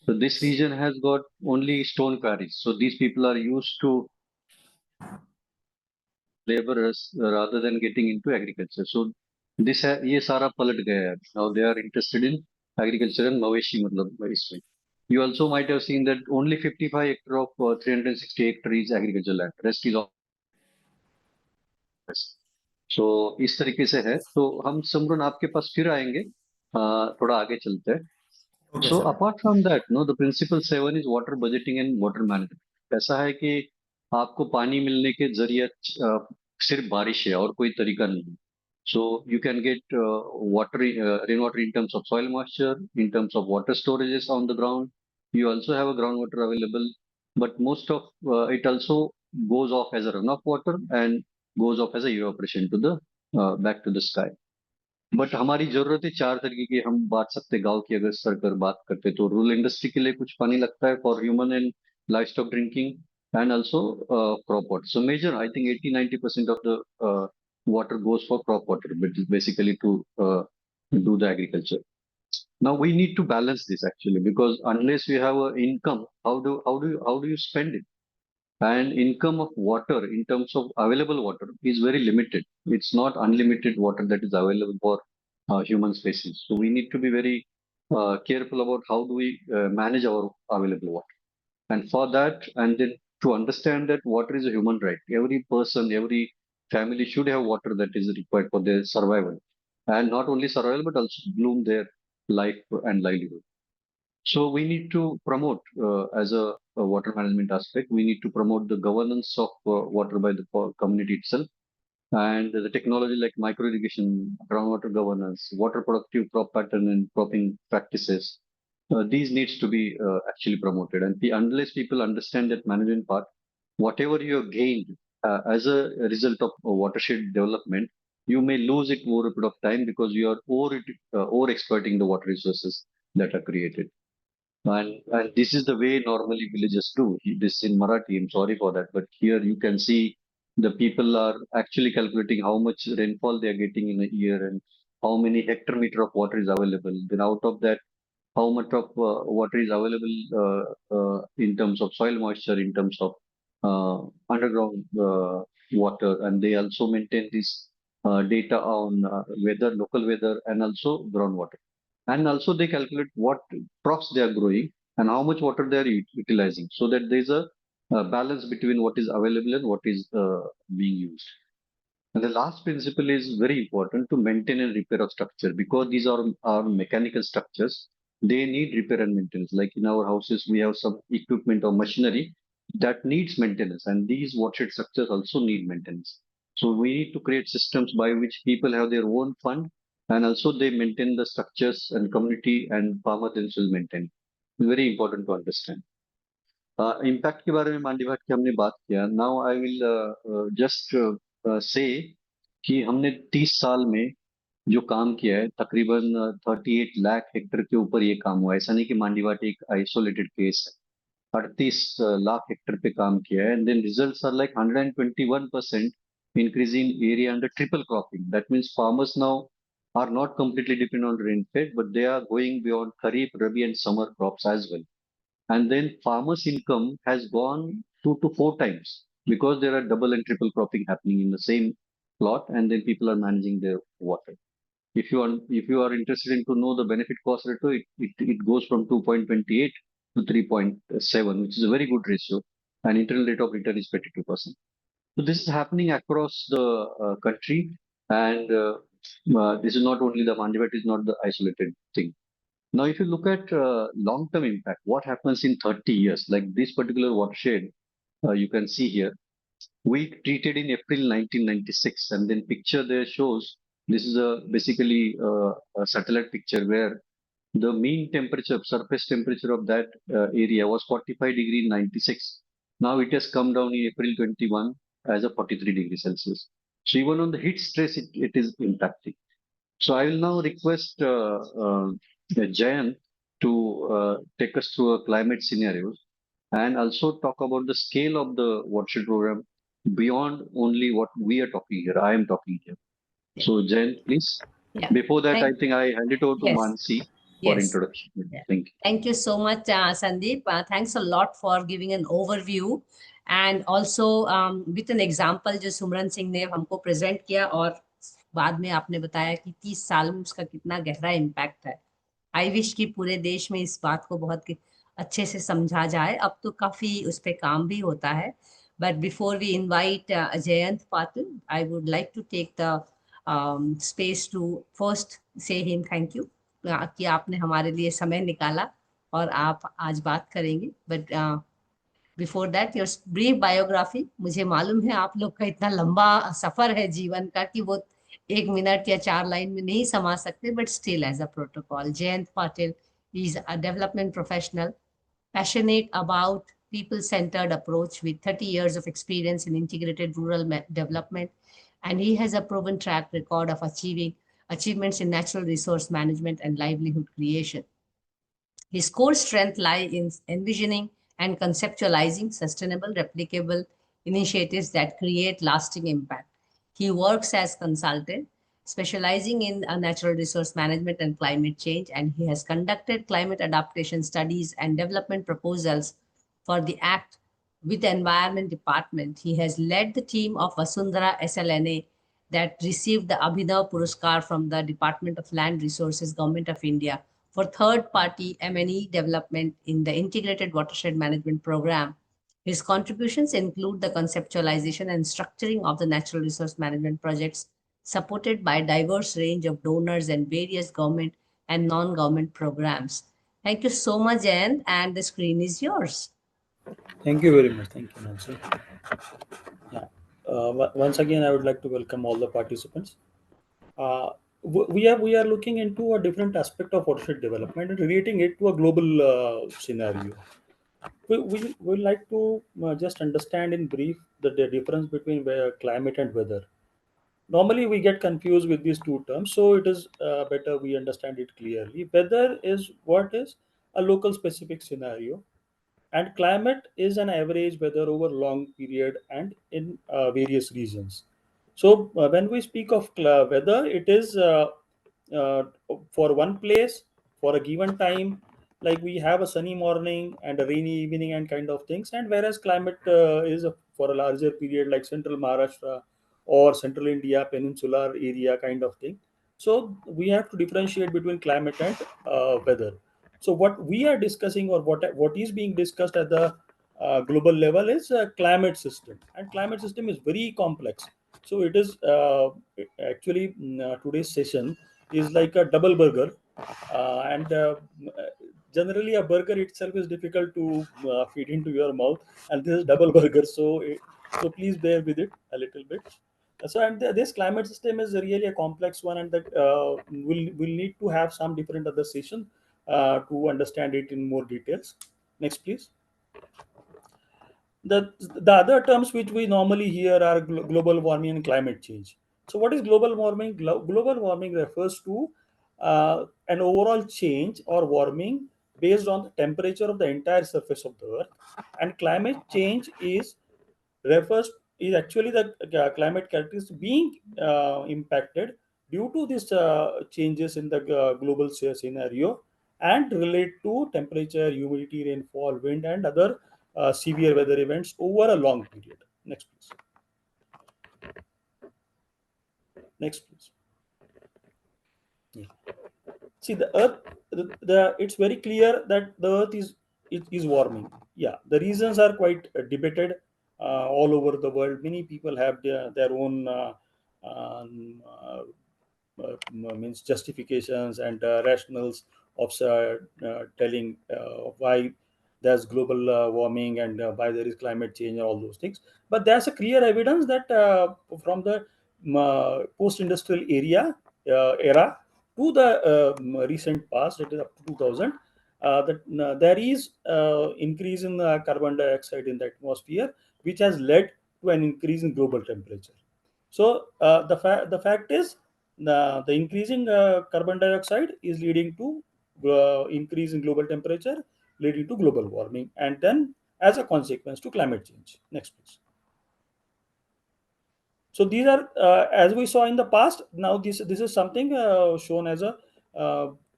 So this region has got only stone quarries. So these people are used to laborers rather than getting into agriculture. So this है, ये सारा पलट गया है. Now they are interested in agriculture and मवेशी मतलब इसमें. You also might have seen that only 55 hectare of 360 hectare is agricultural land. Rest is all. सो इस तरीके से है। तो हम सिमरन आपके पास फिर आएंगे, थोड़ा आगे चलते हैं। Okay So sir. apart from that, no, the principle 7 is water budgeting and water management। ऐसा है कि आपको पानी मिलने के जरिए सिर्फ बारिश है और कोई तरीका नहीं है। So you can get rainwater in terms of soil moisture, in terms of water storages on the ground. You also have a groundwater available, but most of it also goes off as a runoff water and goes off as a evaporation to the back to the sky। But हमारी जरूरत है चार तरीके की हम बांट सकते हैं। गांव की अगर स्तर पर बात करते तो रूरल इंडस्ट्री के लिए कुछ पानी लगता है for human and livestock drinking and also crop water. So major I think 80-90% of the water goes for crop water, which is basically to do the agriculture. Now we need to balance this actually, because unless we have a income, how do you spend it? And income of water in terms of available water is very limited. It's not unlimited water that is available for human species. So we need to be very careful about how do we manage our available water. And for that, and then to understand that water is a human right. Every person, every family should have water that is required for their survival. And not only survival, but also bloom their life and livelihood. So we need to promote, as a water management aspect, we need to promote the governance of water by the community itself, and the technology like micro irrigation, groundwater governance, water productive crop pattern and cropping practices. These needs to be actually promoted, and unless people understand that management part, whatever you have gained as a result of watershed development, you may lose it over a period of time because you are over exploiting the water resources that are created. And this is the way normally villages do. This in Marathi, I'm sorry for that. But here you can see the people are actually calculating how much rainfall they are getting in a year and how many hectare meter of water is available. Then out of that, how much of water is available in terms of soil moisture, in terms of underground water. And they also maintain this data on weather, local weather, and also groundwater. And also they calculate what crops they are growing and how much water they are utilizing, so that there is a balance between what is available and what is being used. And the last principle is very important, to maintain and repair of structure, because these are mechanical structures. They need repair and maintenance. Like in our houses, we have some equipment or machinery that needs maintenance, and these watershed structures also need maintenance. So we need to create systems by which people have their own fund, and also they maintain the structures, and community and farmer themselves maintain. Very important to understand. Impact के बारे में मांडी भाट की हमने बात किया। Now I will just say कि हमने 30 साल में जो काम किया है, तकरीबन 38 लाख हेक्टेयर के ऊपर ये काम हुआ है। ऐसा नहीं कि मांडी भाट एक आइसोलेटेड केस है। 38 लाख हेक्टेयर पे काम किया है। And then results are like 121% increase in area under triple cropping. That means farmers now are not completely dependent on rainfed, but they are going beyond Kharif, Rabi, and summer crops as well. And then farmers' income has gone 2 to 4 times because there are double and triple cropping happening in the same plot, and then people are managing their water. If you are interested in to know the benefit cost ratio, it goes from 2.28 to 3.7, which is a very good ratio, and internal rate of return is 22%. So this is happening across the country, and this is not only the Mandivat is not the isolated thing. Now, if you look at long-term impact, what happens in 30 years, like this particular watershed, you can see here, we treated in April 1996, and then picture there shows, this is basically a satellite picture where the mean temperature, surface temperature of that area was 45 degree in 96. Now it has come down in April 21 as a 43 degrees Celsius. So even on the heat stress, it is impacting. So I will now request Jayan to take us through a climate scenarios and also talk about the scale of the watershed program beyond only what we are talking here. I am talking here. Yeah. So Jayan, please. Yeah. Before that, I think I hand it over to Yes. Mansi for Yes. introduction. Yeah. Thank you. Thank you so much, Sandeep. Thanks a lot for giving an overview and also with an example जो सुमरन सिंह ने हमको present किया और बाद में आपने बताया कि 30 साल में उसका कितना गहरा इम्पैक्ट है। आई विश कि पूरे देश में इस बात को बहुत अच्छे से समझा जाए। अब तो काफी उस पर काम भी होता है, But before we invite Jayant Patil, I would like to take the space to first say him thank you कि आपने हमारे लिए समय निकाला और आप आज बात करेंगे. But before that your brief biography, मुझे मालूम है आप लोग का इतना लंबा सफर है जीवन का कि वो 1 मिनट या 4 लाइन में नहीं समा सकते, but still as a protocol. Jayant Patil is a development professional passionate about people-centered approach with 30 years of experience in integrated rural development, and he has a proven track record of achievements in natural resource management and livelihood creation. His core strength lie in envisioning and conceptualizing sustainable, replicable initiatives that create lasting impact. He works as consultant, specializing in natural resource management and climate change, and he has conducted climate adaptation studies and development proposals for the Act with the Environment Department. He has led the team of Vasundhara SLNA that received the Abhinav Puraskar from the Department of Land Resources, Government of India, for third-party M&E development in the Integrated Watershed Management Program. His contributions include the conceptualization and structuring of the natural resource management projects supported by a diverse range of donors and various government and non-government programs. Thank you so much, Jayant, and the screen is yours. Thank you very much. Thank you, Nancy. Yeah. Once again, I would like to welcome all the participants. We are looking into a different aspect of watershed development and relating it to a global scenario. We would like to just understand in brief the difference between climate and weather. Normally, we get confused with these two terms, so it is better we understand it clearly. Weather is what is a local specific scenario, and climate is an average weather over long period and in various regions. So when we speak of weather, it is uh, for one place for a given time, like we have a sunny morning and a rainy evening and kind of things, and whereas climate is for a larger period like central Maharashtra or central India peninsular area kind of thing. So we have to differentiate between climate and weather. So what we are discussing, or what is being discussed at the global level, is a climate system, and climate system is very complex. So it is actually today's session is like a double burger, and generally a burger itself is difficult to feed into your mouth, and this is double burger. So please bear with it a little bit. So and this climate system is really a complex one, and that will need to have some different other session to understand it in more details. Next, please. The other terms which we normally hear are global warming and climate change. So what is global warming? Global warming refers to an overall change or warming based on the temperature of the entire surface of the earth, and climate change refers is actually the climate characteristics being impacted due to these changes in the global scenario, and relate to temperature, humidity, rainfall, wind, and other severe weather events over a long period. Next, please. Next, please. Yeah. See, the Earth. It's very clear that the Earth is warming. Yeah, the reasons are quite debated all over the world. Many people have their own um, uh, means justifications and rationals of telling why there's global warming and why there is climate change and all those things. But there's a clear evidence that from the post-industrial era to the recent past, it is up to 2000, that there is increase in carbon dioxide in the atmosphere, which has led to an increase in global temperature. So the fact is, the increasing carbon dioxide is leading to increase in global temperature, leading to global warming, and then as a consequence to climate change. Next, please. So these are, as we saw in the past. Now this is something shown as a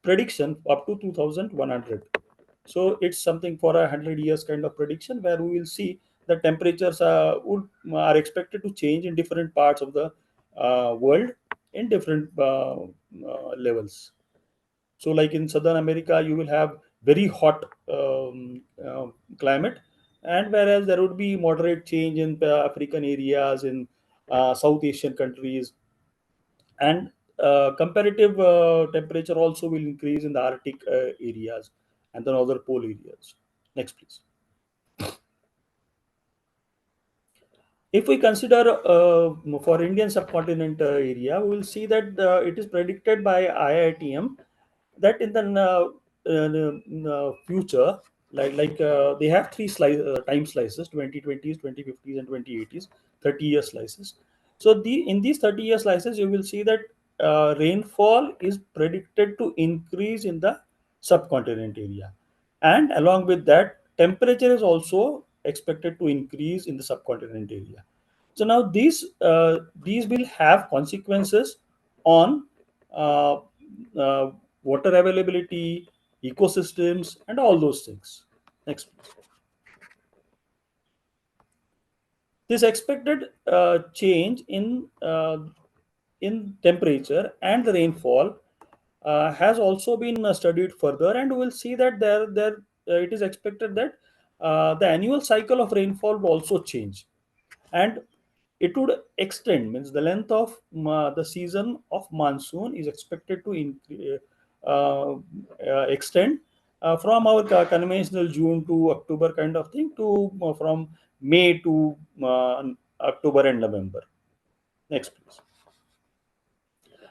prediction up to 2100. So it's something for 100 years kind of prediction, where we will see the temperatures are expected to change in different parts of the world in different levels. So like in Southern America, you will have very hot climate, and whereas there would be moderate change in African areas, in South Asian countries, and comparative temperature also will increase in the Arctic areas and the northern pole areas. Next, please. If we consider for Indian subcontinent area, we will see that it is predicted by IITM that in the future, they have three time slices: 2020s, 2050s, and 2080s, 30-year slices. So in these 30-year slices, you will see that rainfall is predicted to increase in the subcontinent area, and along with that, temperature is also expected to increase in the subcontinent area. So now these will have consequences on uh, uh, water availability, ecosystems, and all those things. Next, please. This expected change in temperature and the rainfall has also been studied further, and we will see that it is expected that the annual cycle of rainfall will also change, and it would extend, means the length of the season of monsoon is expected to extend from our conventional June to October kind of thing to from May to October and November. Next, please.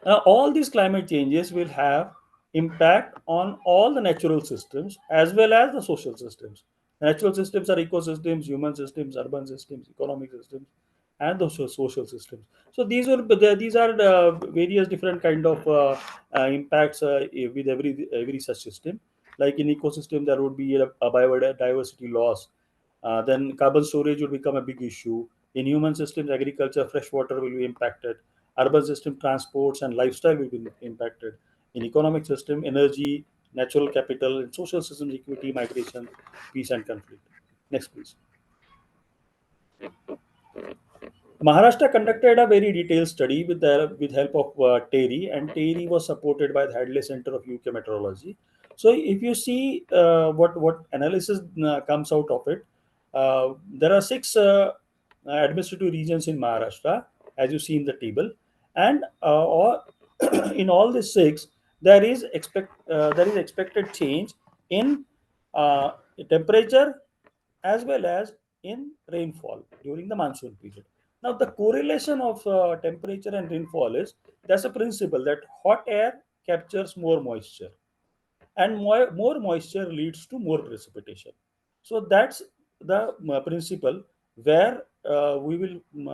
All these climate changes will have impact on all the natural systems as well as the social systems. Natural systems are ecosystems, human systems, urban systems, economic systems, and the social systems. So these are various different kind of impacts with every such system. Like in ecosystem, there would be a biodiversity loss. Then carbon storage would become a big issue. In human systems, agriculture, fresh water will be impacted. Urban system, transports and lifestyle will be impacted. In economic system, energy, natural capital, and social systems, equity, migration, peace and conflict. Next, please. Maharashtra conducted a very detailed study with help of TERI, and TERI was supported by the Hadley Center of UK Meteorology. So, if you see what analysis comes out of it, there are six administrative regions in Maharashtra, as you see in the table, and in all the six, there is expected change in uh, temperature as well as in rainfall during the monsoon period. Now, the correlation of temperature and rainfall is, there's a principle that hot air captures more moisture, and more moisture leads to more precipitation. So that's the principle where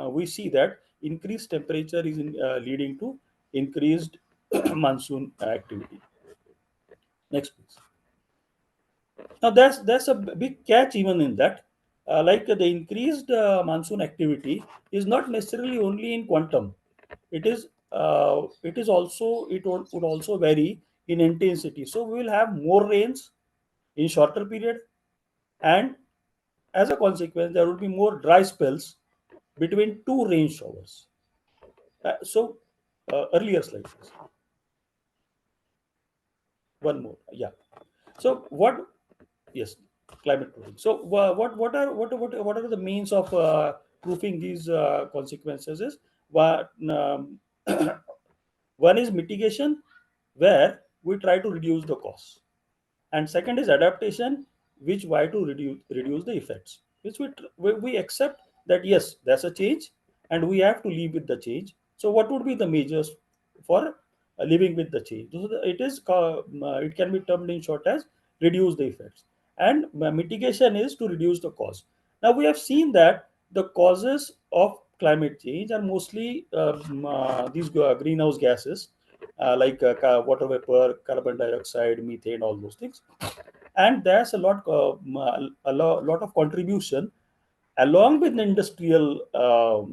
we see that increased temperature is leading to increased monsoon activity. Next, please. Now there's a big catch even in that. Like the increased monsoon activity is not necessarily only in quantum. It would also vary in intensity. So we will have more rains in shorter period, and as a consequence, there will be more dry spells between two rain showers. Earlier slide, please. One more, yeah. So what? Yes, climate proofing. So what are the means of proofing these consequences? Is what one is mitigation, where we try to reduce the cost, and second is adaptation, which try to reduce the effects, which we accept that yes, there's a change and we have to live with the change. So what would be the measures for living with the change? So it can be termed in short as reduce the effects, and mitigation is to reduce the cause. Now we have seen that the causes of climate change are mostly these greenhouse gases, like water vapor, carbon dioxide, methane, all those things. And there's a lot of contribution along with the industrial uh,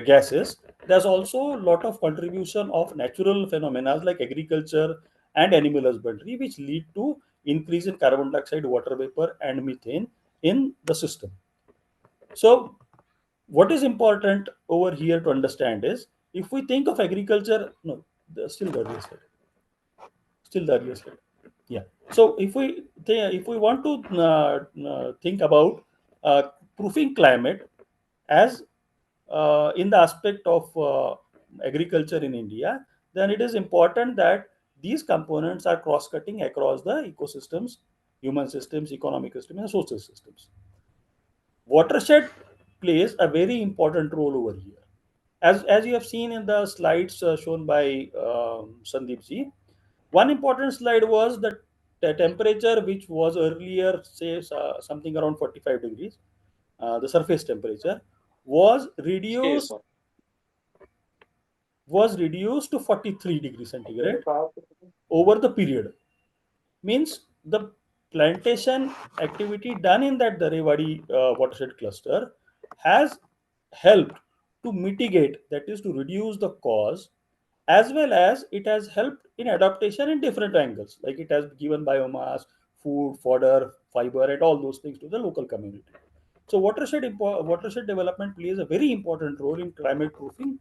gases. There's also a lot of contribution of natural phenomena like agriculture and animal husbandry, which lead to increase in carbon dioxide, water vapor, and methane in the system. So what is important over here to understand is, if we think of agriculture, no, still the earlier slide. Yeah. So if we want to think about proofing climate as in the aspect of agriculture in India, then it is important that these components are cross-cutting across the ecosystems, human systems, economic systems, and social systems. Watershed plays a very important role over here. As you have seen in the slides shown by Sandeep ji, one important slide was that the temperature which was earlier, say something around 45 degrees, the surface temperature was reduced to 43 degrees centigrade over the period. Means the plantation activity done in that Darewadi watershed cluster has helped to mitigate, that is to reduce the cause, as well as it has helped in adaptation in different angles, like it has given biomass, food, fodder, fiber, and all those things to the local community. So watershed development plays a very important role in climate proofing,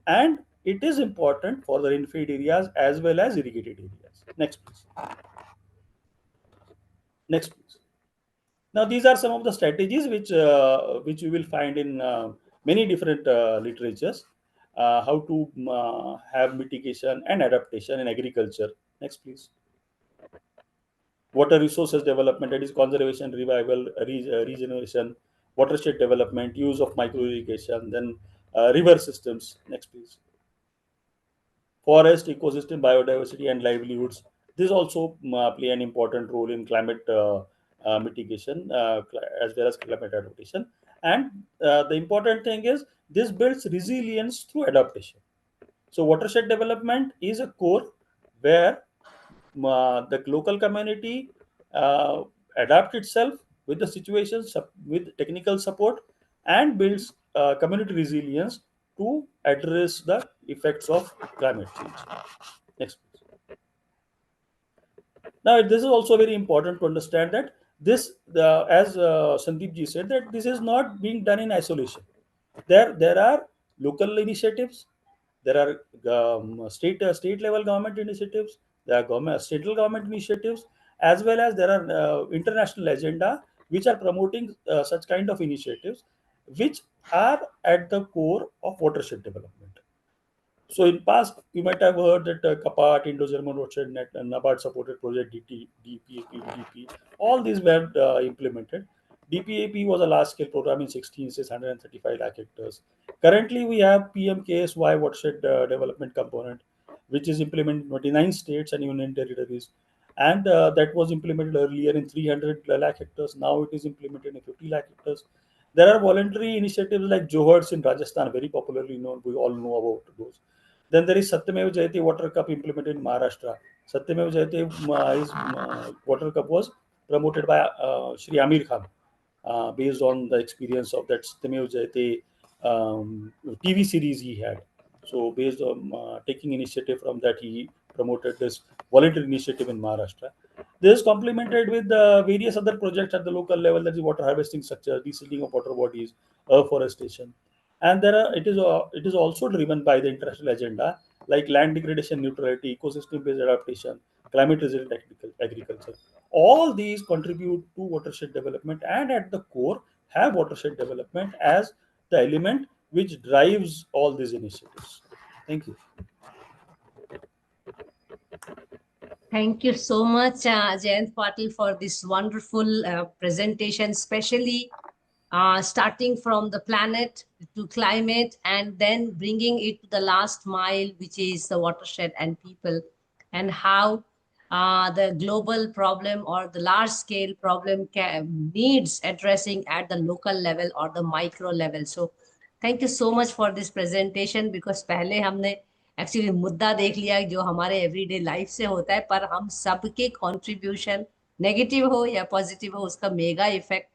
and it is important for the rainfed areas as well as irrigated areas. Next, please. Next, please. Now, these are some of the strategies which you will find in many different literatures. How to have mitigation and adaptation in agriculture. Next, please. Water resources development, that is conservation, revival, regeneration, watershed development, use of micro irrigation, then river systems. Next, please. Forest, ecosystem, biodiversity, and livelihoods. This also play an important role in climate mitigation as well as climate adaptation. And the important thing is this builds resilience through adaptation. So watershed development is a core where the local community uh, adapt itself with the situations with technical support and builds community resilience to address the effects of climate change. Next, please. Now, this is also very important to understand that as Sandeep ji said, that this is not being done in isolation. There are local initiatives, there are state level government initiatives, there are central government initiatives, as well as there are international agenda which are promoting such kind of initiatives, which are at the core of watershed development. So in past, you might have heard that CAPAT, Indo-German Watershed Net, and NABARD supported project DT, DPAP, UDP. All these were implemented. DPAP was a large-scale program in 16 states, 135 lakh hectares. Currently, we have PMKSY Watershed Development Component, which is implemented in 29 states and union territories. And that was implemented earlier in 300 lakh hectares. Now it is implemented in 50 lakh hectares. There are voluntary initiatives like Johars in Rajasthan, very popularly known. We all know about those. Then there is Satyamev Jayate Water Cup implemented in Maharashtra. Satyamev Jayate Water Cup was promoted by Shri Amir Khan based on the experience of that Satyamev Jayate TV series he had. So based on taking initiative from that, he promoted this voluntary initiative in Maharashtra. This is complemented with various other projects at the local level, that is water harvesting structure, desealing of water bodies, afforestation, and it is also driven by the international agenda like land degradation neutrality, ecosystem based adaptation, climate resilient agriculture. All these contribute to watershed development, and at the core have watershed development as the element which drives all these initiatives. Thank you. Thank you so much, Jayant Patil, for this wonderful presentation, especially starting from the planet to climate and then bringing it to the last mile, which is the watershed and people, and how the global problem or the large scale problem needs addressing at the local level or the micro level. So thank you so much for this presentation, because पहले हमने actually मुद्दा देख लिया जो हमारे everyday life से होता है, पर हम सबके कंट्रीब्यूशन नेगेटिव हो या पॉजिटिव हो उसका मेगा इफेक्ट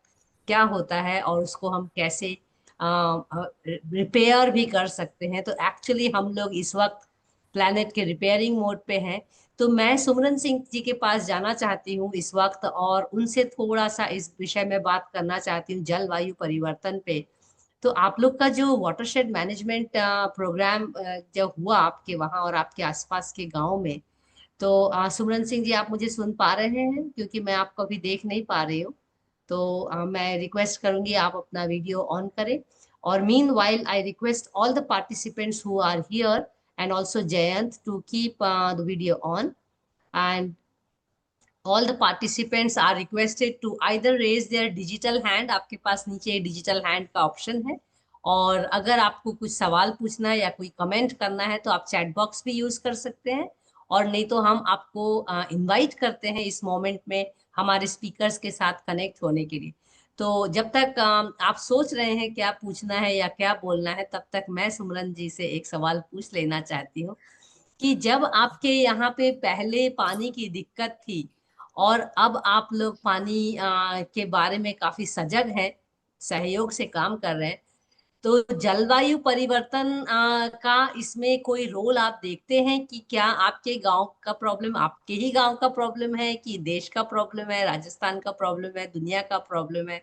क्या होता है और उसको हम कैसे रिपेयर भी कर सकते हैं। तो एक्चुअली हम लोग इस वक्त प्लैनेट के रिपेयरिंग मोड पे हैं। तो मैं सुमरन सिंह जी के पास जाना चाहती हूँ इस वक्त और उनसे थोड़ा सा इस विषय में बात करना चाहती हूँ, जलवायु परिवर्तन पे। तो आप लोग का जो वाटरशेड मैनेजमेंट प्रोग्राम जो हुआ आपके वहाँ और आपके आसपास के गांव में, तो सुमरन सिंह जी, आप मुझे सुन पा रहे हैं? क्योंकि मैं आपको अभी देख नहीं पा रही हूँ। तो मैं रिक्वेस्ट करूंगी आप अपना वीडियो ऑन करें। और meanwhile I request all the participants who are here and also Jayant to keep the video on, and all the participants are requested to either raise their digital hand। आपके पास नीचे digital hand का option है, और अगर आपको कुछ सवाल पूछना है या कोई कमेंट करना है तो आप चैट बॉक्स भी यूज कर सकते हैं। और नहीं तो हम आपको इनवाइट करते हैं इस मोमेंट में हमारे स्पीकर्स के साथ कनेक्ट होने के लिए। तो जब तक आप सोच रहे हैं क्या पूछना है या क्या बोलना है, तब तक मैं सुमरन जी से एक सवाल पूछ लेना चाहती हूँ कि जब आपके यहाँ पे पहले पानी की दिक्कत थी और अब आप लोग पानी के बारे में काफी सजग हैं, सहयोग से काम कर रहे हैं, तो जलवायु परिवर्तन का इसमें कोई रोल आप देखते हैं कि क्या आपके गांव का प्रॉब्लम आपके ही गांव का प्रॉब्लम है, कि देश का प्रॉब्लम है, राजस्थान का प्रॉब्लम है, दुनिया का प्रॉब्लम है?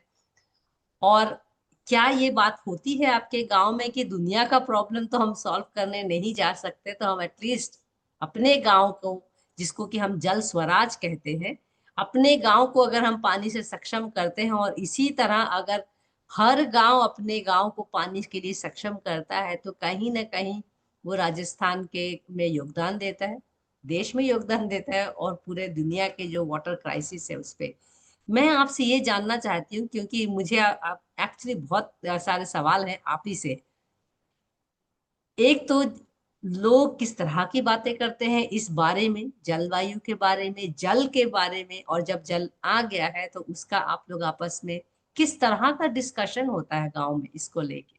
और क्या ये बात होती है आपके गांव में कि दुनिया का प्रॉब्लम तो हम सॉल्व करने नहीं जा सकते, तो हम एटलीस्ट अपने गांव को, जिसको कि हम जल स्वराज कहते हैं, अपने गांव को अगर हम पानी से सक्षम करते हैं और इसी तरह अगर हर गांव अपने गांव को पानी के लिए सक्षम करता है, तो कहीं ना कहीं वो राजस्थान के में योगदान देता है, देश में योगदान देता है, और पूरे दुनिया के जो वाटर क्राइसिस है उस पे मैं आपसे ये जानना चाहती हूँ, क्योंकि मुझे एक्चुअली बहुत सारे सवाल हैं आप ही से। एक तो लोग किस तरह की बातें करते हैं इस बारे में, जलवायु के बारे में, जल के बारे में, और जब जल आ गया है तो उसका आप लोग आपस में किस तरह का डिस्कशन होता है गांव में इसको लेके?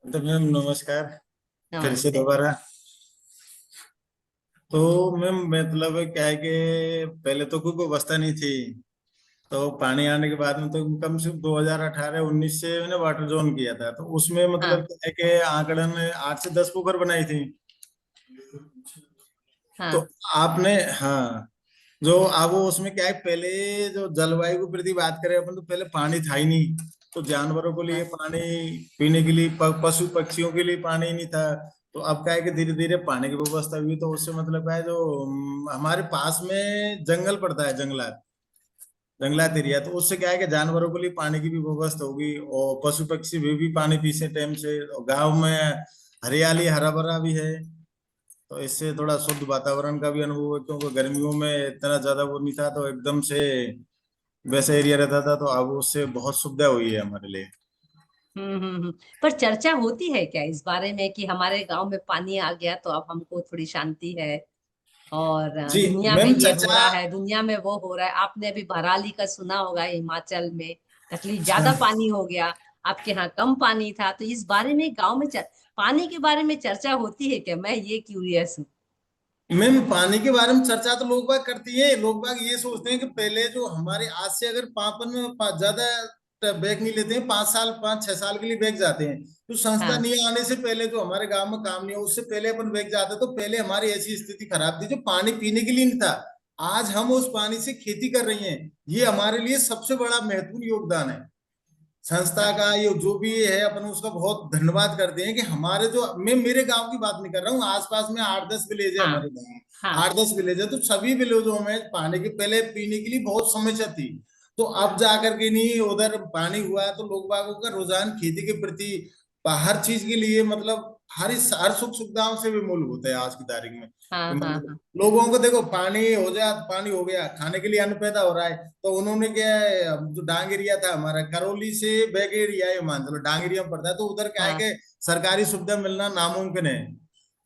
तो मैम नमस्कार फिर से नमस्ते। दोबारा। तो मैम मतलब क्या है कि पहले तो कोई व्यवस्था नहीं थी, तो पानी आने के बाद में तो कम से कम 2018-19 से मैंने वाटर जोन किया था, तो उसमें मतलब हाँ क्या है कि आंकड़न 8 से 10 पोखर बनाई थी। तो हाँ आपने, हाँ, जो अब वो उसमें क्या है, पहले जो जलवायु के प्रति बात करें अपन, तो पहले पानी था ही नहीं, तो जानवरों के लिए हाँ पानी, पीने के लिए, पशु पक्षियों के लिए पानी नहीं था। तो अब क्या है कि धीरे धीरे पानी की व्यवस्था हुई, तो उससे मतलब क्या है, जो हमारे पास में जंगल पड़ता है, जंगलात जंगलात एरिया, तो उससे क्या है कि जानवरों के लिए पानी की भी व्यवस्था होगी, और पशु पक्षी भी पानी पीते टाइम से, और गाँव में हरियाली हरा भरा भी है, तो इससे थोड़ा शुद्ध वातावरण का भी अनुभव है, क्योंकि गर्मियों में इतना ज्यादा वो नहीं था, तो एकदम से वैसा एरिया रहता था, तो अब उससे बहुत सुविधा हुई है हमारे लिए। पर चर्चा होती है क्या इस बारे में कि हमारे गांव में पानी आ गया तो अब हमको थोड़ी शांति है, और जी दुनिया में मैम, ये हो चर्चा, रहा है, दुनिया में वो हो रहा है? आपने अभी भराली का सुना होगा, हिमाचल में तकलीफ, ज्यादा हाँ, पानी हो गया, आपके यहाँ कम पानी था, तो इस बारे में गांव में पानी के बारे में चर्चा होती है क्या? मैं ये क्यूरियस हूँ। मैम पानी के बारे में चर्चा तो लोग बाग करती है। लोग बाग ये सोचते हैं कि पहले जो हमारे आज से अगर पापन में ज्यादा बैग नहीं लेते हैं, 5 साल 5-6 साल के लिए बैग जाते हैं, तो संस्था हाँ नहीं आने से पहले जो हमारे गांव में काम नहीं हो उससे पहले अपन बैग जाते, तो पहले हमारी ऐसी स्थिति खराब थी जो पानी पीने के लिए नहीं था। आज हम उस पानी से खेती कर रही हैं, ये हमारे लिए सबसे बड़ा महत्वपूर्ण योगदान है। संस्था हाँ का ये जो भी है, अपन उसका बहुत धन्यवाद करते हैं कि हमारे जो, मैं मेरे गांव की बात नहीं कर रहा हूँ, आसपास में 8-10 विलेज है हाँ हमारे गाँव में, हाँ 8-10 विलेज है, तो सभी विलेजों में पानी के पहले पीने के लिए बहुत समस्या थी। तो अब जाकर के नहीं उधर पानी हुआ है, तो लोग बागों का रुझान खेती के प्रति, हर चीज के लिए मतलब हर सुख सुविधाओं से भी मूल होता है आज की तारीख में, कि हाँ हाँ मतलब हाँ लोगों को देखो, पानी हो जाए, पानी हो गया, खाने के लिए अन्न पैदा हो रहा है, तो उन्होंने क्या है, अब जो डांग एरिया था हमारा, करौली से बैक एरिया है, मान चलो डांग एरिया में पड़ता है, तो उधर क्या है हाँ कि सरकारी सुविधा मिलना नामुमकिन है।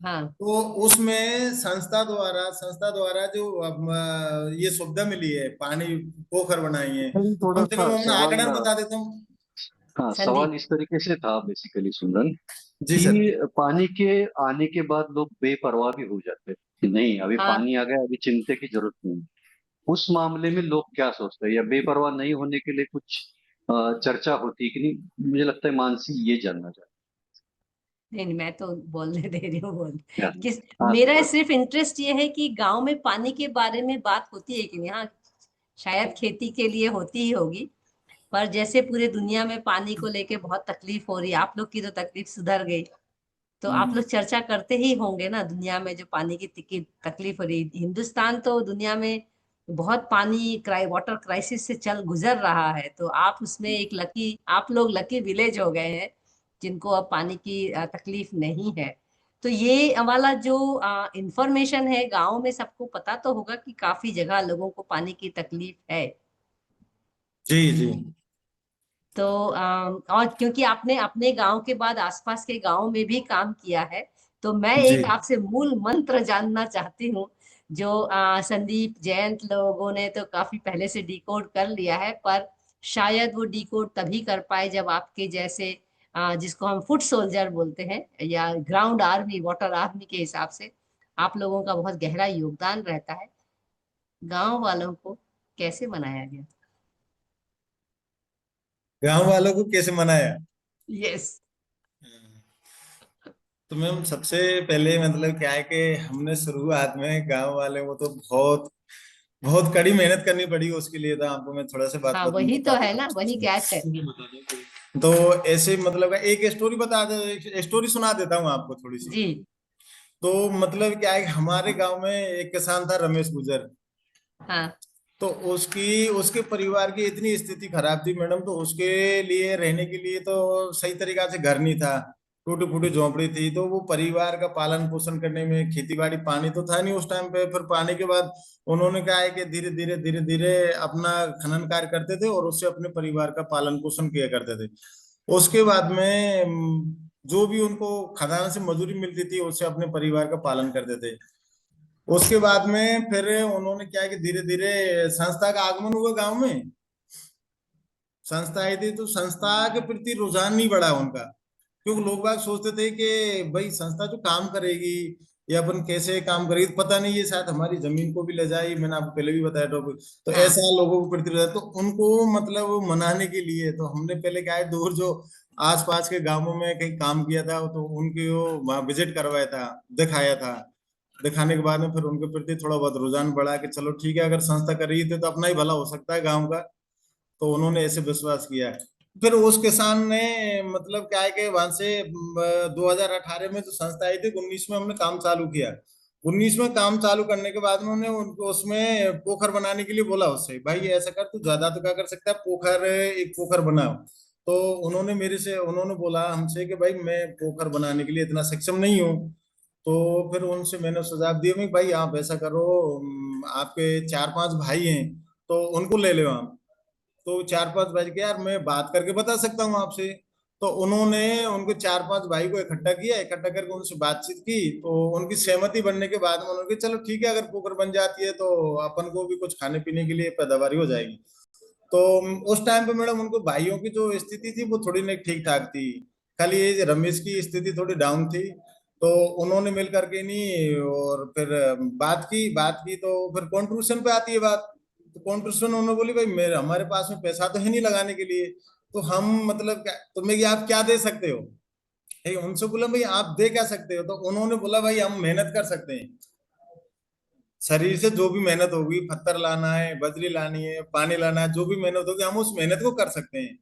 हाँ तो उसमें संस्था द्वारा जो अब ये सुविधा मिली है, पानी पोखर बनाई है, थोड़ा कम से सा कम मैं सवाल, आंकड़न बता देता हूँ। हाँ, सवाल संदीप। इस तरीके से था बेसिकली सुमरन, जी सर। कि पानी के आने के बाद लोग बेपरवाह भी हो जाते हैं कि नहीं अभी हाँ पानी आ गया, अभी चिंता की जरूरत नहीं है। उस मामले में लोग क्या सोचते हैं, या बेपरवाह नहीं होने के लिए कुछ चर्चा होती है कि नहीं? मुझे लगता है मानसी ये जानना चाहते नहीं नहीं, मैं तो बोलने दे रही हूँ, बोल हैं। किस। हाँ मेरा तो सिर्फ इंटरेस्ट ये है कि गांव में पानी के बारे में बात होती है कि नहीं। हाँ, शायद खेती के लिए होती ही होगी, पर जैसे पूरे दुनिया में पानी को लेके बहुत तकलीफ हो रही है, आप लोग की तो तकलीफ सुधर गई, तो आप लोग चर्चा करते ही होंगे ना, दुनिया में जो पानी की तकलीफ हो रही। हिंदुस्तान तो दुनिया में बहुत पानी वाटर क्राइसिस से गुजर रहा है, तो आप उसमें आप लोग लकी विलेज हो गए हैं जिनको अब पानी की तकलीफ नहीं है। तो ये वाला जो इंफॉर्मेशन है, गांव में सबको पता तो होगा कि काफी जगह लोगों को पानी की तकलीफ है। जी जी तो और क्योंकि आपने अपने गांव के बाद आसपास के गांव में भी काम किया है, तो मैं जी एक आपसे मूल मंत्र जानना चाहती हूँ, जो संदीप जयंत लोगों ने तो काफी पहले से डिकोड कर लिया है, पर शायद वो डिकोड तभी कर पाए जब आपके जैसे जिसको हम फुट सोल्जर बोलते हैं या ग्राउंड आर्मी, वाटर आर्मी के हिसाब से आप लोगों का बहुत गहरा योगदान रहता है। गांव वालों को कैसे मनाया गया? गांव वालों को कैसे मनाया? यस। तो मैम सबसे पहले मतलब क्या है कि हमने शुरुआत में गांव वाले वो तो बहुत बहुत कड़ी मेहनत करनी पड़ी उसके लिए। था आपको मैं थोड़ा सा बात हाँ, बता वही बता तो है देता ना, वही कैच है। हूँ। तो ऐसे मतलब एक स्टोरी एक स्टोरी सुना देता हूँ आपको थोड़ी सी। जी। तो मतलब क्या है कि हमारे गांव में एक किसान था, रमेश गुजर। हाँ तो उसके परिवार की इतनी स्थिति खराब थी मैडम, तो उसके लिए रहने के लिए तो सही तरीका से घर नहीं था, टूटी फूटी झोंपड़ी थी। तो वो परिवार का पालन पोषण करने में, खेती बाड़ी, पानी तो था नहीं उस टाइम पे। फिर पानी के बाद उन्होंने क्या है कि धीरे धीरे अपना खनन कार्य करते थे और उससे अपने परिवार का पालन पोषण किया करते थे। उसके बाद में जो भी उनको खदान से मजदूरी मिलती थी उससे अपने परिवार का पालन करते थे। उसके बाद में फिर उन्होंने क्या है कि धीरे धीरे संस्था का आगमन हुआ गांव में। संस्था आई थी तो संस्था के प्रति रुझान नहीं बढ़ा उनका, क्योंकि लोग बाग सोचते थे कि भाई संस्था जो काम करेगी या अपन कैसे काम करेगी पता नहीं, ये शायद हमारी जमीन को भी ले जाए। मैंने आपको पहले भी बताया टॉपिक। तो हाँ ऐसा लोगों को प्रति रुझान, तो उनको मतलब मनाने के लिए तो हमने पहले क्या है, दूर जो आसपास के गांवों में कहीं काम किया था तो उनके वो वहां विजिट करवाया था, दिखाया था। दिखाने के बाद में फिर उनके प्रति थोड़ा बहुत रुझान बढ़ा कि चलो ठीक है, अगर संस्था कर रही थी तो अपना ही भला हो सकता है गांव का। तो उन्होंने ऐसे विश्वास किया। फिर उस किसान ने मतलब क्या है कि वहां से 2018 में जो संस्था आई थी, 19 में हमने काम चालू किया। 19 में काम चालू करने के बाद में उन्होंने उनको उसमें पोखर बनाने के लिए बोला उससे, भाई ऐसा कर, तू ज्यादा तो क्या कर सकता है, पोखर, एक पोखर बनाओ। तो उन्होंने बोला हमसे कि भाई मैं पोखर बनाने के लिए इतना सक्षम नहीं हूँ। तो फिर उनसे मैंने सुझाव दिया, मैं भाई आप ऐसा करो, आपके 4-5 भाई हैं तो उनको ले लो आप। तो 4-5 भाई के, यार मैं बात करके बता सकता हूँ आपसे। तो उन्होंने उनको 4-5 भाई को इकट्ठा किया, इकट्ठा करके उनसे बातचीत की। तो उनकी सहमति बनने के बाद में उन्होंने कहा, चलो ठीक है, अगर पोखर बन जाती है तो अपन को भी कुछ खाने पीने के लिए पैदावारी हो जाएगी। तो उस टाइम पे मैडम उनको भाइयों की जो स्थिति थी वो थोड़ी नहीं ठीक ठाक थी, खाली ये रमेश की स्थिति थोड़ी डाउन थी। तो उन्होंने मिल करके नहीं, और फिर बात की तो फिर कंट्रीब्यूशन पे आती है बात। तो कंट्रीब्यूशन उन्होंने बोली, भाई मेरे हमारे पास में पैसा तो है नहीं लगाने के लिए, तो हम मतलब क्या तुम्हें, आप क्या दे सकते हो? उनसे बोला भाई आप दे क्या सकते हो? तो उन्होंने बोला भाई हम मेहनत कर सकते हैं, शरीर से जो भी मेहनत होगी, पत्थर लाना है, बजरी लानी है, पानी लाना है, जो भी मेहनत होगी हम उस मेहनत को कर सकते हैं।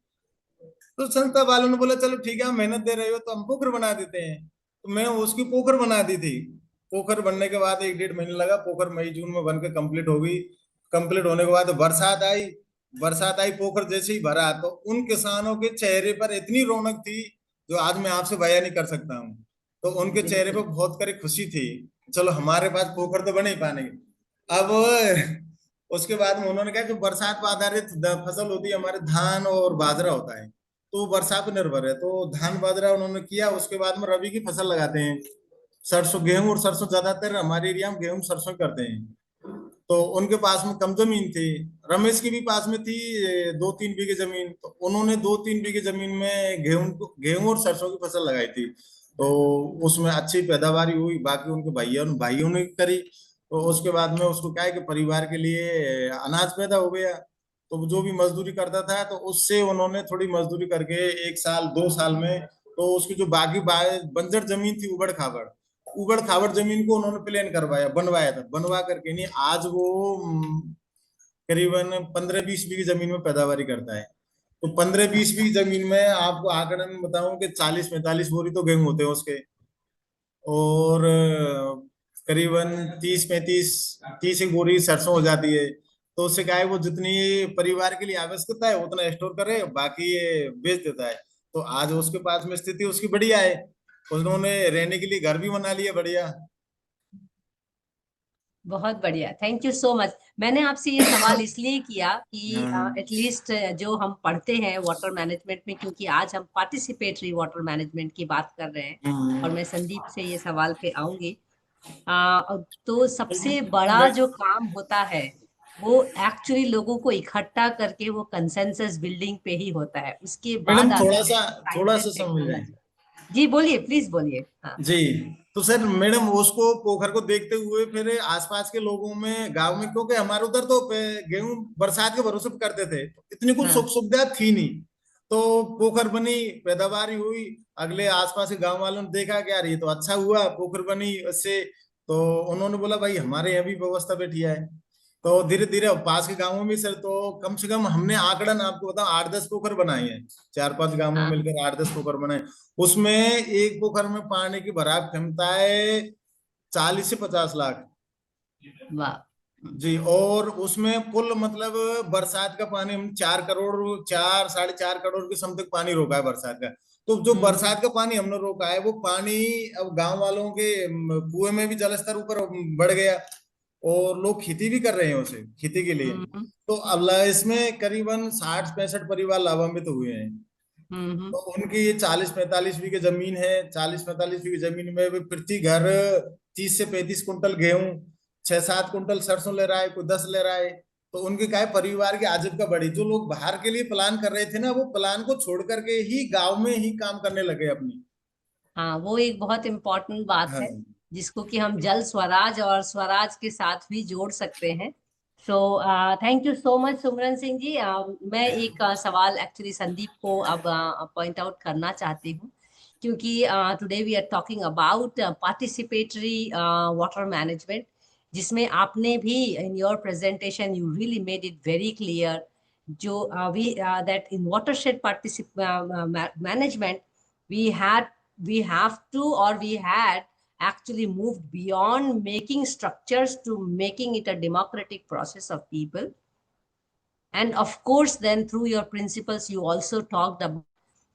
तो संस्था वालों ने बोला चलो ठीक है, हम मेहनत दे रहे हो तो हम पोखर बना देते हैं। तो मैं उसकी पोखर बना दी थी। पोखर बनने के बाद 1-1.5 महीने लगा, पोखर मई जून में बन के कंप्लीट हो गई। कंप्लीट होने के बाद बरसात आई, पोखर जैसे ही भरा तो उन किसानों के चेहरे पर इतनी रौनक थी जो आज मैं आपसे बयां नहीं कर सकता हूँ। तो उनके चेहरे पर बिल्कुल। बहुत करी खुशी थी, चलो हमारे पास पोखर तो बने ही पाने। अब उसके बाद में उन्होंने कहा कि बरसात पर आधारित फसल होती है हमारे, धान और बाजरा होता है, तो बरसात पर निर्भर है। तो धान बाजरा उन्होंने किया। उसके बाद में रबी की फसल लगाते हैं, सरसों, गेहूं और सरसों, ज्यादातर हमारे एरिया में गेहूं सरसों करते हैं। तो उनके पास में कम जमीन थी, रमेश की भी पास में थी 2-3 बीघे जमीन। तो उन्होंने 2-3 बीघे जमीन में गेहूं और सरसों की फसल लगाई थी। तो उसमें अच्छी पैदावारी हुई, बाकी उनके भाइयों भाइयों ने करी। तो उसके बाद में उसको क्या है कि परिवार के लिए अनाज पैदा हो गया। तो जो भी मजदूरी करता था तो उससे उन्होंने थोड़ी मजदूरी करके 1 साल 2 साल में, तो उसकी जो बाकी बंजर जमीन थी, उबड़ खाबड़ जमीन को उन्होंने प्लेन करवाया, बनवाया था, बनवा करके नहीं, आज वो करीबन 15-20 बीघे जमीन में पैदावारी करता है। तो 15-20 बीघे जमीन में आपको आंकड़न बताऊं कि 40-45 बोरी तो गेहूं होते हैं उसके। और करीबन 30 एक बोरी सरसों हो जाती है। तो उससे क्या है, वो जितनी परिवार के लिए आवश्यकता है उतना स्टोर करे, बाकी ये बेच देता है। तो आज उसके पास में स्थिति उसकी बढ़िया है, उन्होंने रहने के लिए घर भी बना लिया बढ़िया। बहुत बढ़िया, थैंक यू सो मच। मैंने आपसे ये सवाल इसलिए किया कि एटलीस्ट जो हम पढ़ते हैं वाटर मैनेजमेंट में, क्योंकि आज हम पार्टिसिपेटरी वाटर मैनेजमेंट की बात कर रहे हैं और मैं संदीप से ये सवाल पे आऊंगी। तो सबसे बड़ा जो काम होता है वो एक्चुअली लोगों को इकट्ठा करके वो कंसेंसस बिल्डिंग पे ही होता है, उसके मैडम बाद आते हैं थोड़ा साइंस सा एंड समझ जाए। टेक्नोलॉजी। जी बोलिए, प्लीज बोलिए। हाँ। जी, तो सर मैडम उसको पोखर को देखते हुए फिर आसपास के लोगों में, गांव में, क्योंकि हमारे उधर तो गेहूं बरसात के भरोसे पे करते थे, इतनी कुछ सुख हाँ। सुविधा थी नहीं। तो पोखर बनी, पैदावार हुई, अगले आसपास के गांव वालों ने देखा कि यार ये तो अच्छा हुआ, पोखर बनी उससे। तो उन्होंने बोला भाई हमारे यहाँ भी व्यवस्था बैठिया है। तो धीरे धीरे पास के गांवों में सर, तो कम से कम हमने आंकड़न आपको बताओ 8-10 पोखर बनाए हैं, 4-5 गांवों में हाँ। मिलकर 8-10 पोखर बनाए। उसमें एक पोखर में पानी की भराव क्षमता है 40 से 50 लाख। वाह। जी, और उसमें कुल मतलब बरसात का पानी हम 4 करोड़, 4-4.5 करोड़ के समथिंग पानी रोका है बरसात का। तो जो हम्म। बरसात का पानी हमने रोका है वो पानी अब गांव वालों के कुएं में भी जलस्तर ऊपर बढ़ गया, और लोग खेती भी कर रहे हैं उसे, खेती के लिए। हम्म। तो अल्लाह इसमें करीबन 60-65 परिवार लाभान्वित हुए हैं। हम्म। तो उनकी ये 40-45 बीघे जमीन है, 40-45 बीघे जमीन में भी प्रति घर 30 से 35 कुंटल गेहूं, 6-7 कुंटल सरसों ले रहा है, कोई 10 ले रहा है। तो उनके क्या है, परिवार की आजीविका बढ़ी। जो लोग बाहर के लिए प्लान कर रहे थे ना, वो प्लान को छोड़ करके ही गांव में ही काम करने लगे अपनी। हाँ, वो एक बहुत इम्पोर्टेंट बात हाँ। है जिसको कि हम जल स्वराज और स्वराज के साथ भी जोड़ सकते हैं। So thank you so much Sumran Singh ji. मैं एक सवाल एक्चुअली संदीप को अब पॉइंट आउट करना चाहती हूँ, क्योंकि today we are talking about participatory water management, जिसमें आपने भी in your presentation you really made it very clear जो we that in watershed participatory management we had we have to, or we had actually moved beyond making structures to making it a democratic process of people. And of course then through your principles you also talked about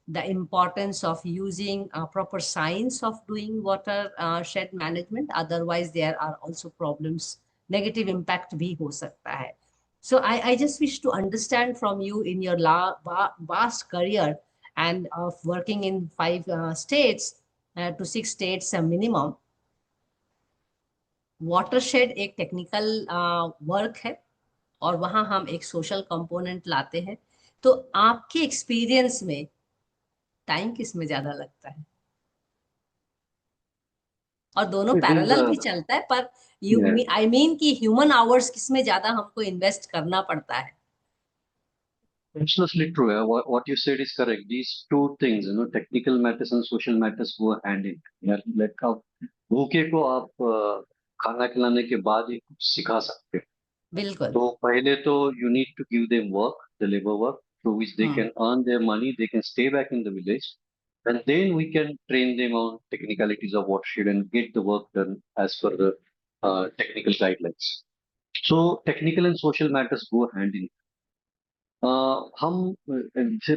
the importance of using proper science of doing water shed management, otherwise there are also problems, negative impact bhi ho sakta hai. So I just wish to understand from you, in your vast career and of working in 5 states to 6 states minimum, watershed एक technical work है और वहां हम एक social component लाते हैं। तो आपके experience में टाइम किस में ज्यादा लगता है? और दोनों It is पैरेलल भी चलता है, पर yeah, आई मीन कि ह्यूमन आवर्स किस में ज्यादा हमको इन्वेस्ट करना पड़ता है? absolutely true. Yeah. What you said is correct. These two things, technical matters and social matters go hand in hand. Yeah, like आप भूखे को आप खाना खिलाने के बाद ही कुछ सिखा सकते हैं। बिल्कुल। तो पहले तो you need to give them work, the labor work, through which they can earn their money, they can stay back in the village, and then we can train them on technicalities of watershed and get the work done as per the technical guidelines. So technical and social matters go hand in.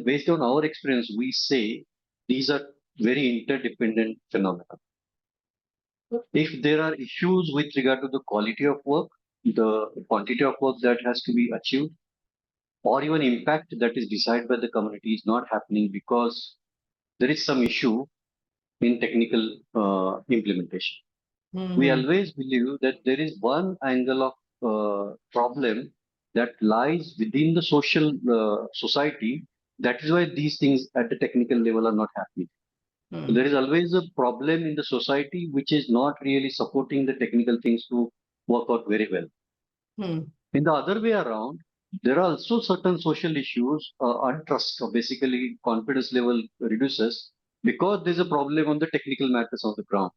Based on our experience, we say these are very interdependent phenomena. If there are issues with regard to the quality of work, the quantity of work that has to be achieved, or even impact that is decided by the community is not happening because there is some issue in technical implementation. We always believe that there is one angle of problem that lies within the social society. That is why these things at the technical level are not happening. So there is always a problem in the society which is not really supporting the technical things to work out very well. In the other way around, there are also certain social issues, untrust, or basically confidence level reduces because there's a problem on the technical matters on the ground.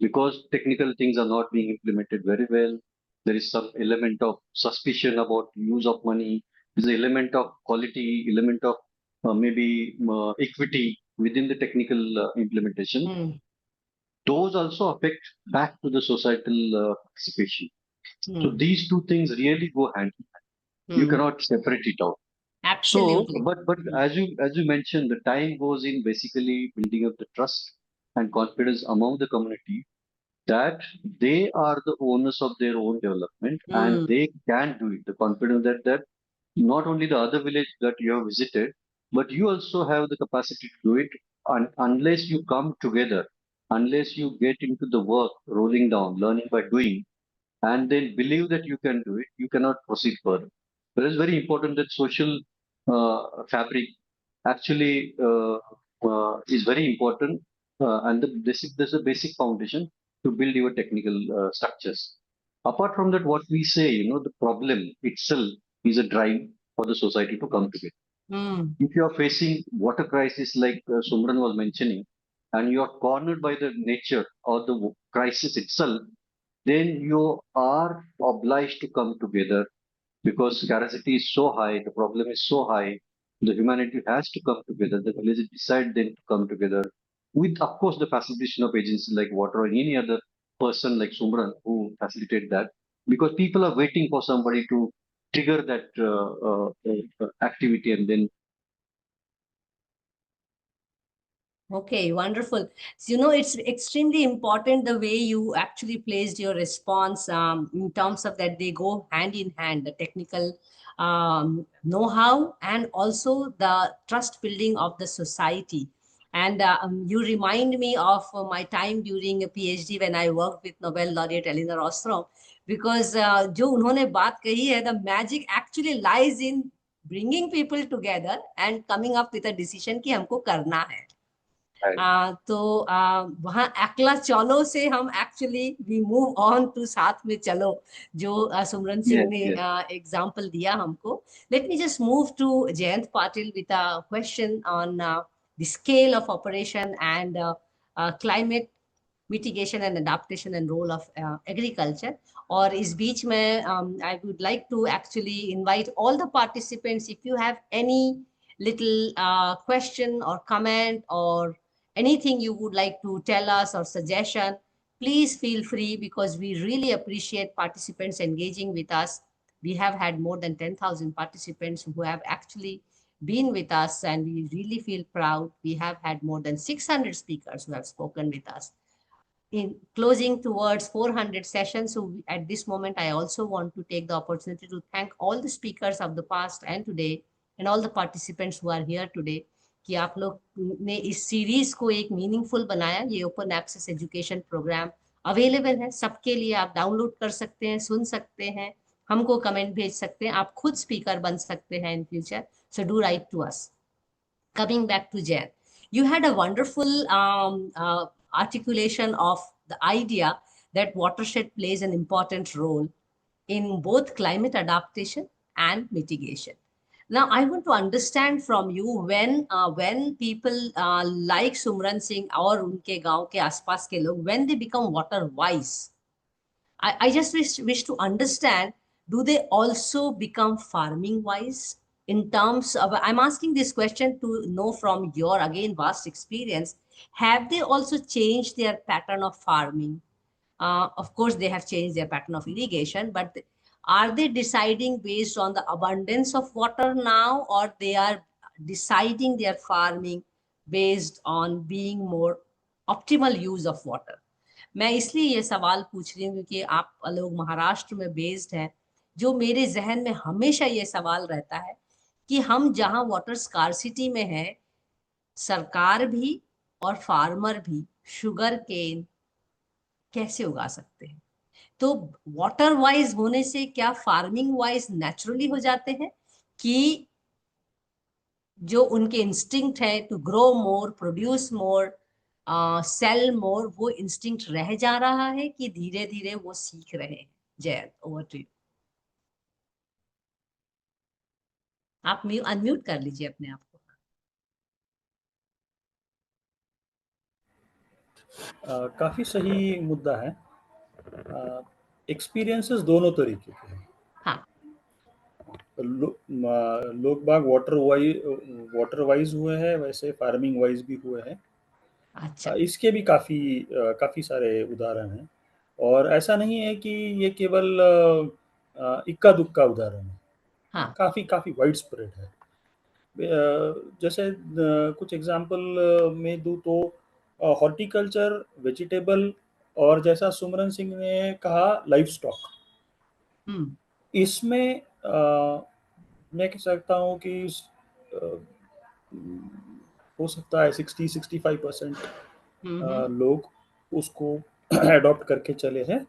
Because technical things are not being implemented very well, there is some element of suspicion about use of money. There's an element of quality, element of maybe equity within the technical implementation. those also affect back to the societal participation. So Hmm. these two things really go hand in hand. You Hmm. cannot separate it out. So, Absolutely. but as you mentioned, the time goes in basically building up the trust and confidence among the community that they are the owners of their own development and Hmm. they can do it. The confidence that not only the other village that you have visited, but you also have the capacity to do it. And unless you come together, unless you get into the work, rolling down, learning by doing, and then believe that you can do it, you cannot proceed further. But it's very important that social fabric actually is very important, and there's a basic foundation to build your technical structures. Apart from that, what we say, the problem itself is a drive for the society to come together. Hmm. If you are facing water crisis like Sumran was mentioning, and you are cornered by the nature or the crisis itself, then you are obliged to come together because scarcity is so high, the problem is so high, the humanity has to come together, the villages decide then to come together with, of course, the facilitation of agencies like water or any other person like Sumran who facilitate that because people are waiting for somebody to trigger that activity and then Okay, wonderful. So, it's extremely important the way you actually placed your response in terms of that they go hand in hand, the technical know-how and also the trust building of the society. And you remind me of my time during a PhD when I worked with Nobel laureate Elinor Ostrom, because जो उन्होंने बात कही है, the magic actually lies in bringing people together and coming up with a decision कि हमको करना है. तो वहाँ अकेला चलो से हम actually we move on to साथ में चलो, जो सुमरन सिंह yes, ने yes. एग्जांपल दिया हमको. Let me just move to Jayant Patil with a question on the scale of operation and climate mitigation and adaptation and role of agriculture. और इस बीच में I would like to actually invite all the participants, if you have any little question or comment or anything you would like to tell us or suggestion, please feel free, because we really appreciate participants engaging with us. We have had more than 10,000 participants who have actually been with us, and we really feel proud. We have had more than 600 speakers who have spoken with us. In closing towards 400 sessions, so at this moment, I also want to take the opportunity to thank all the speakers of the past and today, and all the participants who are here today, कि आप लोग ने इस series को एक meaningful बनाया. ये open access education program available है सबके लिए, आप डाउनलोड कर सकते हैं, सुन सकते हैं, हमको कमेंट भेज सकते हैं, आप खुद स्पीकर बन सकते हैं in future. So do write to us. Coming back to Jen, you had a wonderful articulation of the idea that watershed plays an important role in both climate adaptation and mitigation. Now, I want to understand from you, when people like Sumran Singh or unke gaon ke aspas ke log, when they become water wise, I just wish to understand, do they also become farming wise in terms of, I'm asking this question to know from your, again, vast experience, have they also changed their pattern of farming? Of course, they have changed their pattern of irrigation, but are they deciding based on the abundance of water now, or they are deciding their farming based on being more optimal use of water? मैं इसलिए ये सवाल पूछ रही हूँ क्योंकि आप लोग महाराष्ट्र में बेस्ड हैं. जो मेरे जहन में हमेशा ये सवाल रहता है कि हम जहाँ वाटर स्कार्सिटी में है, सरकार भी और फार्मर भी शुगर केन कैसे उगा सकते हैं. तो वाटर वाइज होने से क्या फार्मिंग वाइज नेचुरली हो जाते हैं, कि जो उनके इंस्टिंक्ट है to grow more, produce more, sell more, वो इंस्टिंक्ट रह जा रहा है कि धीरे धीरे वो सीख रहे हैं? Jayant, over to you. आप अनम्यूट कर लीजिए अपने आप को. काफी सही मुद्दा है. एक्सपीरियंसेस दोनों तरीके के हैं. हाँ. लोग बाग वाटर वाइज हुए हैं, वैसे फार्मिंग वाइज भी हुए हैं. अच्छा। इसके भी काफी सारे उदाहरण हैं, और ऐसा नहीं है कि ये केवल इक्का दुक्का उदाहरण है, हाँ। काफी काफी वाइड स्प्रेड है। जैसे कुछ एग्जांपल में दूं तो हॉर्टिकल्चर, वेजिटेबल, और जैसा सुमरन सिंह ने कहा लाइफ स्टॉक, हम्म। इसमें मैं कह सकता हूँ कि अ, हो सकता है 60-65% हम्म। लोग उसको अडॉप्ट करके चले हैं।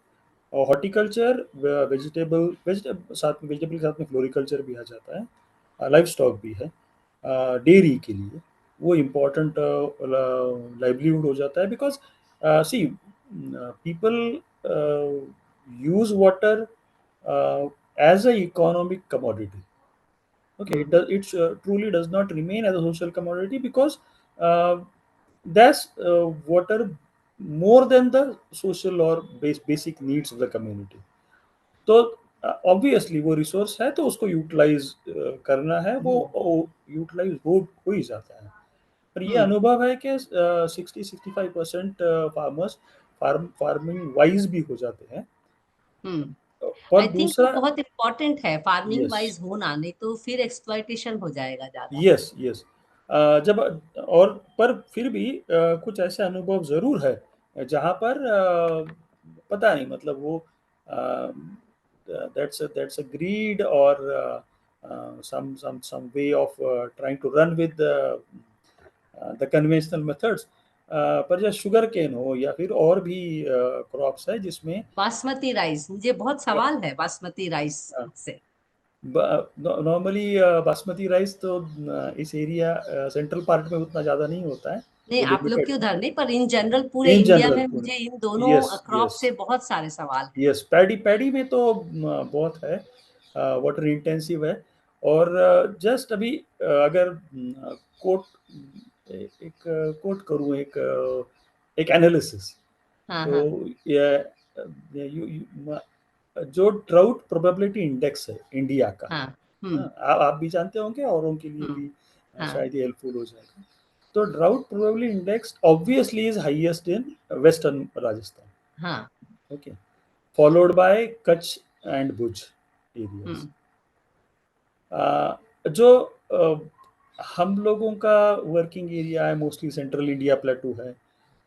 और हॉर्टिकल्चर, वेजिटेबल के साथ में फ्लोरिकल्चर भी आ जाता है, लाइफ स्टॉक भी है, डेयरी के लिए वो इम्पोर्टेंट लाइवलीहुड हो जाता है, because see people use water as a economic commodity. Okay, it truly does not remain as a social commodity, because uh, there's water more than the social or basic needs of the community. तो obviously वो resource है, तो उसको utilise करना है, वो utilise हो ही जाता है। पर ये अनुभव है कि 60-65% फार्मर्स फार्मिंग वाइज भी हो जाते हैं। और आई थिंक वो दूसरा, बहुत इम्पोर्टेंट है, फार्मिंग यस वाइज होना, नहीं तो फिर एक्सप्लॉइटेशन हो जाएगा ज्यादा। यस यस जब और पर फिर भी कुछ ऐसे अनुभव जरूर है जहाँ पर पता नहीं, मतलब वो दैट्स अ ग्रीड और some way of trying to run with the conventional methods, पर जैसे शुगर केन हो या फिर और भी क्रॉप्स है जिसमें बासमती राइस, मुझे बहुत सवाल है बासमती राइस से। नॉर्मली बासमती राइस तो इस एरिया सेंट्रल पार्ट में उतना ज़्यादा नहीं होता है, नहीं, वो आप लोग के लिमिटेड है। उधर नहीं, पर इन जनरल पूरे इन इंडिया जनरल में पूरे, मुझे इन दोनों यस क्रॉप यस से बहुत सारे सवाल हैं। यस, पैडी पैडी में तो बहुत है, वाटर इंटेंसिव है। और जस्ट अभी अगर कोट एक कोट करूँ, एक एनालिसिस, हाँ तो हाँ जो ड्राउट प्रोबेबिलिटी इंडेक्स है इंडिया का, हाँ। आप भी जानते होंगे, औरों के लिए हम्म। भी हाँ शायद ये हेल्पफुल हो जाएगा। तो drought probability index obviously is highest in western Rajasthan, हाँ। Okay, followed by Kutch and Bhuj areas. Hmm जो हम लोगों का वर्किंग एरिया है, मोस्टली सेंट्रल इंडिया प्लेटू है,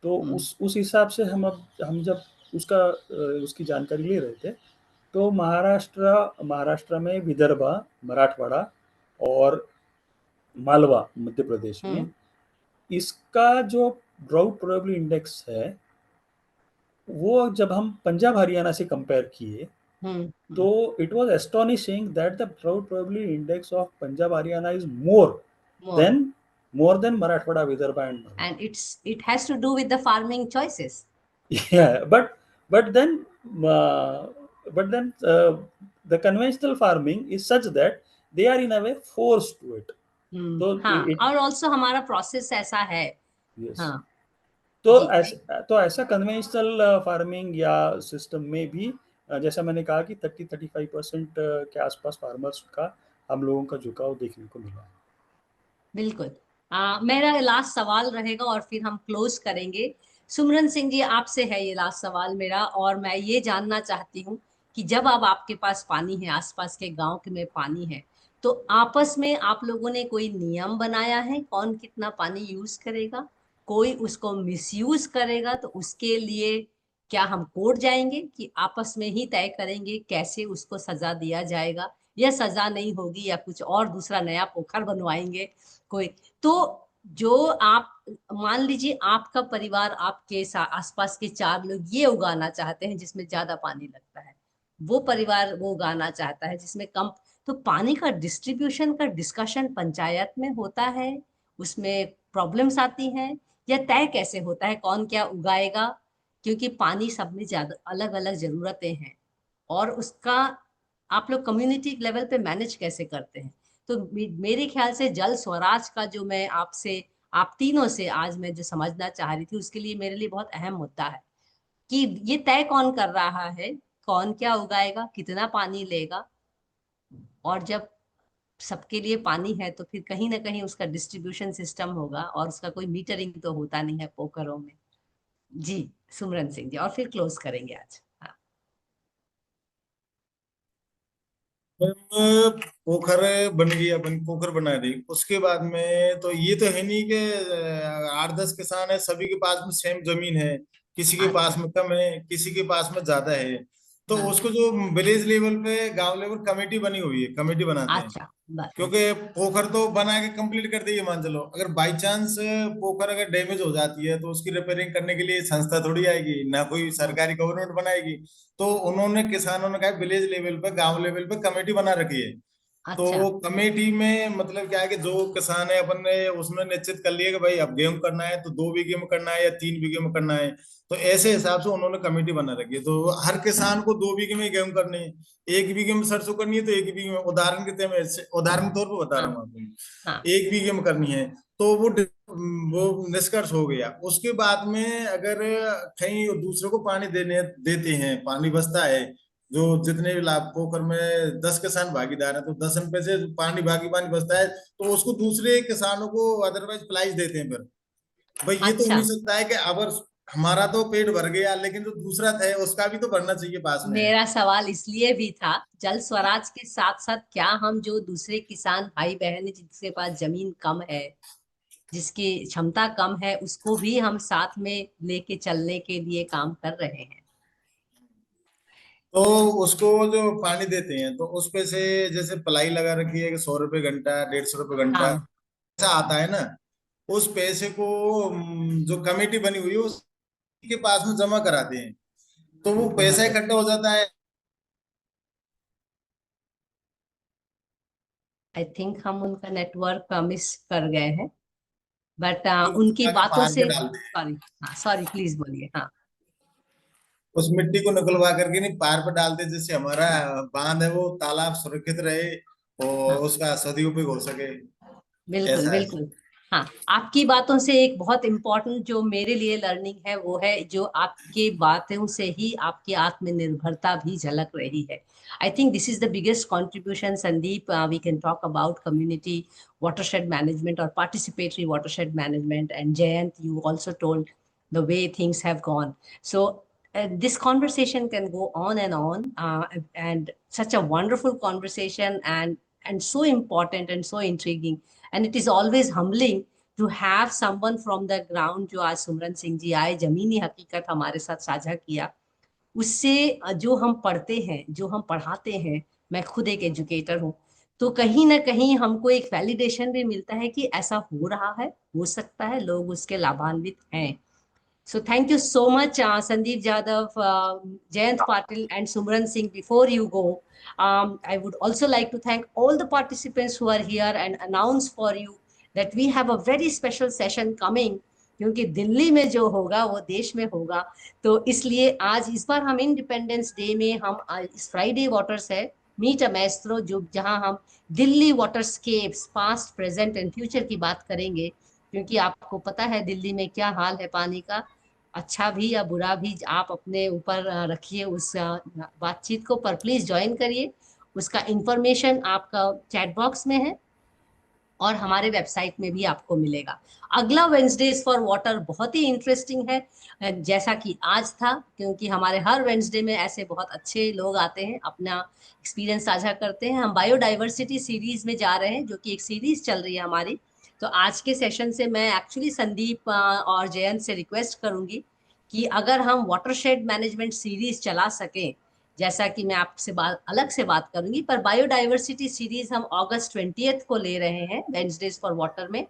तो हम्म उस हिसाब से हम जब उसकी जानकारी ले रहे थे, तो महाराष्ट्र में विदर्भा, मराठवाड़ा और मालवा मध्य प्रदेश में, हम्म इसका जो ड्राउट प्रोबेबिलिटी इंडेक्स है, वो जब हम पंजाब हरियाणा से कंपेयर किए, तो it was astonishing that the drought probability index of Punjab Haryana is more more, than more than Marathwada, Vidarbha and Malwa. And it has to do with the farming choices. Yeah, but then uh, but then the conventional farming is such that they are in a way forced to it. तो हाँ, it और also हमारा process ऐसा है। yes, हाँ तो जी। ऐसा conventional farming या सिस्टम में भी जैसा मैंने कहा कि 30-35% के आसपास फार्मर्स का हम लोगों का झुकाव देखने को मिला है। बिल्कुल। मेरा लास्ट सवाल रहेगा और फिर हम क्लोज करेंगे। सुमरन सिंह जी, आपसे है ये लास्ट सवाल मेरा, और मैं ये जानना चाहती हूँ कि जब अब आपके पास पानी है, आसपास के गांव के में पानी है, तो आपस में आप लोगों ने कोई नियम बनाया है कौन कितना पानी यूज करेगा? कोई उसको मिसयूज करेगा तो उसके लिए क्या हम कोर्ट जाएंगे कि आपस में ही तय करेंगे कैसे उसको सजा दिया जाएगा, या सजा नहीं होगी या कुछ और दूसरा नया पोखर बनवाएंगे कोई? तो जो आप मान लीजिए आपका परिवार, आपके आसपास के 4 लोग ये उगाना चाहते हैं जिसमें ज्यादा पानी लगता है, वो परिवार वो उगाना चाहता है जिसमें कम, तो पानी का डिस्ट्रीब्यूशन का डिस्कशन पंचायत में होता है, उसमें प्रॉब्लम्स आती हैं, या तय कैसे होता है कौन क्या उगाएगा? क्योंकि पानी सब में ज्यादा अलग अलग जरूरतें हैं, और उसका आप लोग कम्युनिटी लेवल पे मैनेज कैसे करते हैं? तो मेरे ख्याल से जल स्वराज का जो मैं आपसे, आप तीनों से आज मैं जो समझना चाह रही थी, उसके लिए मेरे लिए बहुत अहम मुद्दा है कि ये तय कौन कर रहा है, कौन क्या उगाएगा, कितना पानी लेगा, और जब सबके लिए पानी है तो फिर कहीं ना कहीं उसका डिस्ट्रीब्यूशन सिस्टम होगा, और उसका कोई मीटरिंग तो होता नहीं है पोखरों में। जी सुमरन सिंह जी, और फिर क्लोज करेंगे आज। हाँ। मैम, पोखर बन गई, अपन पोखर बना दी, उसके बाद में तो ये तो है नहीं कि 8-10 किसान है सभी के पास में सेम जमीन है, किसी के पास अच्छा। में कम है, किसी के पास में ज्यादा है। तो हाँ। उसको जो विलेज लेवल पे, गांव लेवल कमेटी बनी हुई है, कमेटी बनाते हैं। अच्छा। क्योंकि पोखर तो बना के कंप्लीट कर दी, मान चलो अगर बाई चांस पोखर अगर डैमेज हो जाती है तो उसकी रिपेयरिंग करने के लिए संस्था थोड़ी आएगी, ना कोई हाँ। सरकारी गवर्नमेंट बनाएगी। तो उन्होंने, किसानों ने कहा विलेज लेवल पे, गांव लेवल पे कमेटी बना रखी है। तो अच्छा। कमेटी में मतलब क्या है कि जो किसान है, अपन ने उसमें निश्चित कर लिया कि भाई अब गेहूं करना है तो 2 बीघे में करना है या 3 बीघे में करना है। तो ऐसे हिसाब से उन्होंने कमेटी बना रखी है। तो हर किसान को 2 बीघे में गेहूं करनी है, 1 बीघे में सरसों करनी है तो 1 बीघे में, उदाहरण के उदाहरण के तौर पर बता रहा हाँ। हूँ आपको, हाँ। 1 बीघे में करनी है। तो वो निष्कर्ष हो गया। उसके बाद में अगर कहीं दूसरे को पानी देने देते हैं, पानी बचता है, जो जितने भी लाभ, पोखर में 10 किसान भागीदार हैं तो 10 रुपए से पानी बचता है, तो उसको दूसरे किसानों को अदरवाइज प्राइस देते हैं। फिर भाई ये तो हो अच्छा, नहीं सकता है कि अगर हमारा तो पेट भर गया लेकिन जो दूसरा था उसका भी तो भरना चाहिए पास में। मेरा सवाल इसलिए भी था, जल स्वराज के साथ साथ क्या हम जो दूसरे किसान भाई बहन हैं जिसके पास जमीन कम है, जिसकी क्षमता कम है, उसको भी हम साथ में लेके चलने के लिए काम कर रहे हैं। तो उसको जो पानी देते हैं तो उस पे से, जैसे पलाई लगा रखी है कि 100 रुपए घंटा, 150 रुपए घंटा हाँ। ऐसा आता है ना, उस पैसे को जो कमेटी बनी हुई है उसके पास में जमा कराते हैं, तो वो पैसा इकट्ठा हो जाता है। आई थिंक हम उनका नेटवर्क मिस कर गए हैं, बट फिर उनकी उठा के बातों पहाड़ पे से डालते हैं, सॉरी। हाँ सॉरी, प्लीज बोलिए। हाँ। उस मिट्टी को निकलवा करके नहीं पहाड़ पे डालते, जिससे हमारा बांध है वो तालाब सुरक्षित रहे और हाँ उसका सदुपयोग हो सके। बिल्कुल ऐसा है। बिल्कुल। हाँ, आपकी बातों से एक बहुत इम्पोर्टेंट जो मेरे लिए लर्निंग है वो है, जो आपके बातों से ही आपकी आत्मनिर्भरता भी झलक रही है। I think this is the biggest contribution Sandeep, we can talk about community watershed management or participatory watershed management, and Jayant, you also told the way things have gone. So this conversation can go on, and such a wonderful conversation, and so important and so intriguing. And it is always humbling to have someone from the ground, जो आज सुमरन सिंह जी आए, जमीनी हकीकत हमारे साथ साझा किया। उससे जो हम पढ़ते हैं, जो हम पढ़ाते हैं, मैं खुद एक एजुकेटर हूँ, तो कहीं ना कहीं हमको एक वैलिडेशन भी मिलता है कि ऐसा हो रहा है, हो सकता है, लोग उसके लाभान्वित हैं। So thank you so much, Sandeep Jadhav, Jayant Patil, and Sumran Singh. Before you go, I would also like to thank all the participants who are here and announce for you that we have a very special session coming. क्योंकि दिल्ली में जो होगा वो देश में होगा, तो इसलिए आज इस बार हम इंडिपेंडेंस डे में हम इस फ्राइडे वाटर्स है, मीट अ मैस्ट्रो, जो जहां हम Delhi waterscapes past present and future की बात करेंगे। क्योंकि आपको पता है दिल्ली में क्या हाल है पानी का, अच्छा भी या बुरा भी, आप अपने ऊपर रखिए उस बातचीत को, पर प्लीज ज्वाइन करिए। उसका इंफॉर्मेशन आपका चैट बॉक्स में है और हमारे वेबसाइट में भी आपको मिलेगा। अगला वेंसडेज फॉर वाटर बहुत ही इंटरेस्टिंग है, जैसा कि आज था, क्योंकि हमारे हर वेंसडे में ऐसे बहुत अच्छे लोग आते हैं, अपना एक्सपीरियंस साझा करते हैं। हम बायोडाइवर्सिटी सीरीज में जा रहे हैं, जो कि एक सीरीज चल रही है हमारी। तो आज के सेशन से मैं एक्चुअली संदीप और जयंत से रिक्वेस्ट करूंगी कि अगर हम वाटरशेड मैनेजमेंट सीरीज चला सकें, जैसा कि मैं आपसे अलग से बात करूंगी, पर बायोडाइवर्सिटी सीरीज हम अगस्त 20 को ले रहे हैं, वेंसडेज फॉर वाटर में,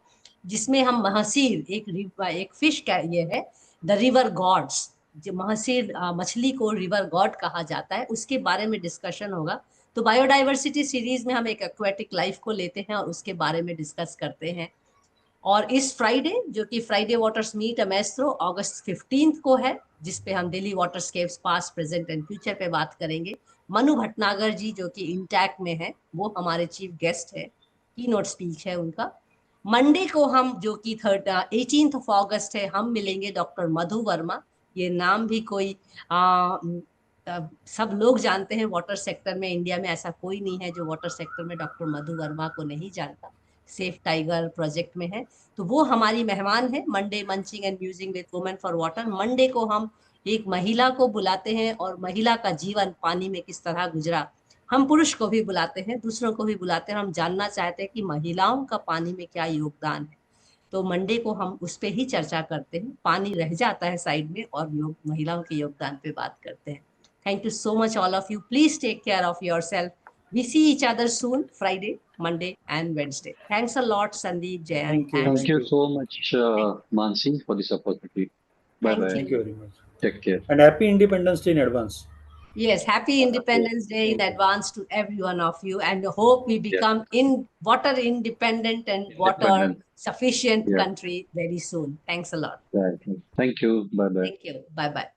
जिसमें हम महसीर, एक फिश का ये है, द रिवर गॉड्स, जो महसीर मछली को रिवर गॉड कहा जाता है, उसके बारे में डिस्कशन होगा। तो बायोडाइवर्सिटी सीरीज में हम एक एक्वेटिक लाइफ को लेते हैं और उसके बारे में डिस्कस करते हैं। और इस फ्राइडे, जो कि Friday waters meet a maestro, अगस्त 15 को है, जिसपे हम Delhi waterscapes past present and future पे बात करेंगे। मनु भटनागर जी, जो कि इंटैक में है, वो हमारे चीफ गेस्ट है, की नोट स्पीच है उनका। मंडे को हम, जो कि 18 ऑफ अगस्त है, हम मिलेंगे डॉक्टर मधु वर्मा। ये नाम भी कोई सब लोग जानते हैं वाटर सेक्टर में, इंडिया में ऐसा कोई नहीं है जो वाटर सेक्टर में डॉक्टर मधु वर्मा को नहीं जानता। सेफ टाइगर प्रोजेक्ट में है, तो वो हमारी मेहमान है Monday munching and musing with women for water. Monday को हम एक महिला को बुलाते हैं और महिला का जीवन पानी में किस तरह गुजरा। हम पुरुष को भी बुलाते हैं, दूसरों को भी बुलाते हैं, हम जानना चाहते हैं कि महिलाओं का पानी में क्या योगदान है। तो मंडे को हम उस पर ही चर्चा करते हैं, पानी रह जाता है साइड में और महिलाओं के योगदान पे बात करते हैं। Thank you so much, all of you. Please take care of yourself. We see each other soon, Friday, Monday, and Wednesday. Thanks a lot, Sandeep, Jayan. Thank you. and Thank you so much, Mansi, for this opportunity. Bye Thank bye. Thank you very much. Take care. And happy Independence Day in advance. Yes, happy Independence Day in advance to every one of you, and hope we become water independent and water Independent. sufficient Yeah. country very soon. Thanks a lot. Right. Thank you. Bye bye. Thank you. Bye bye.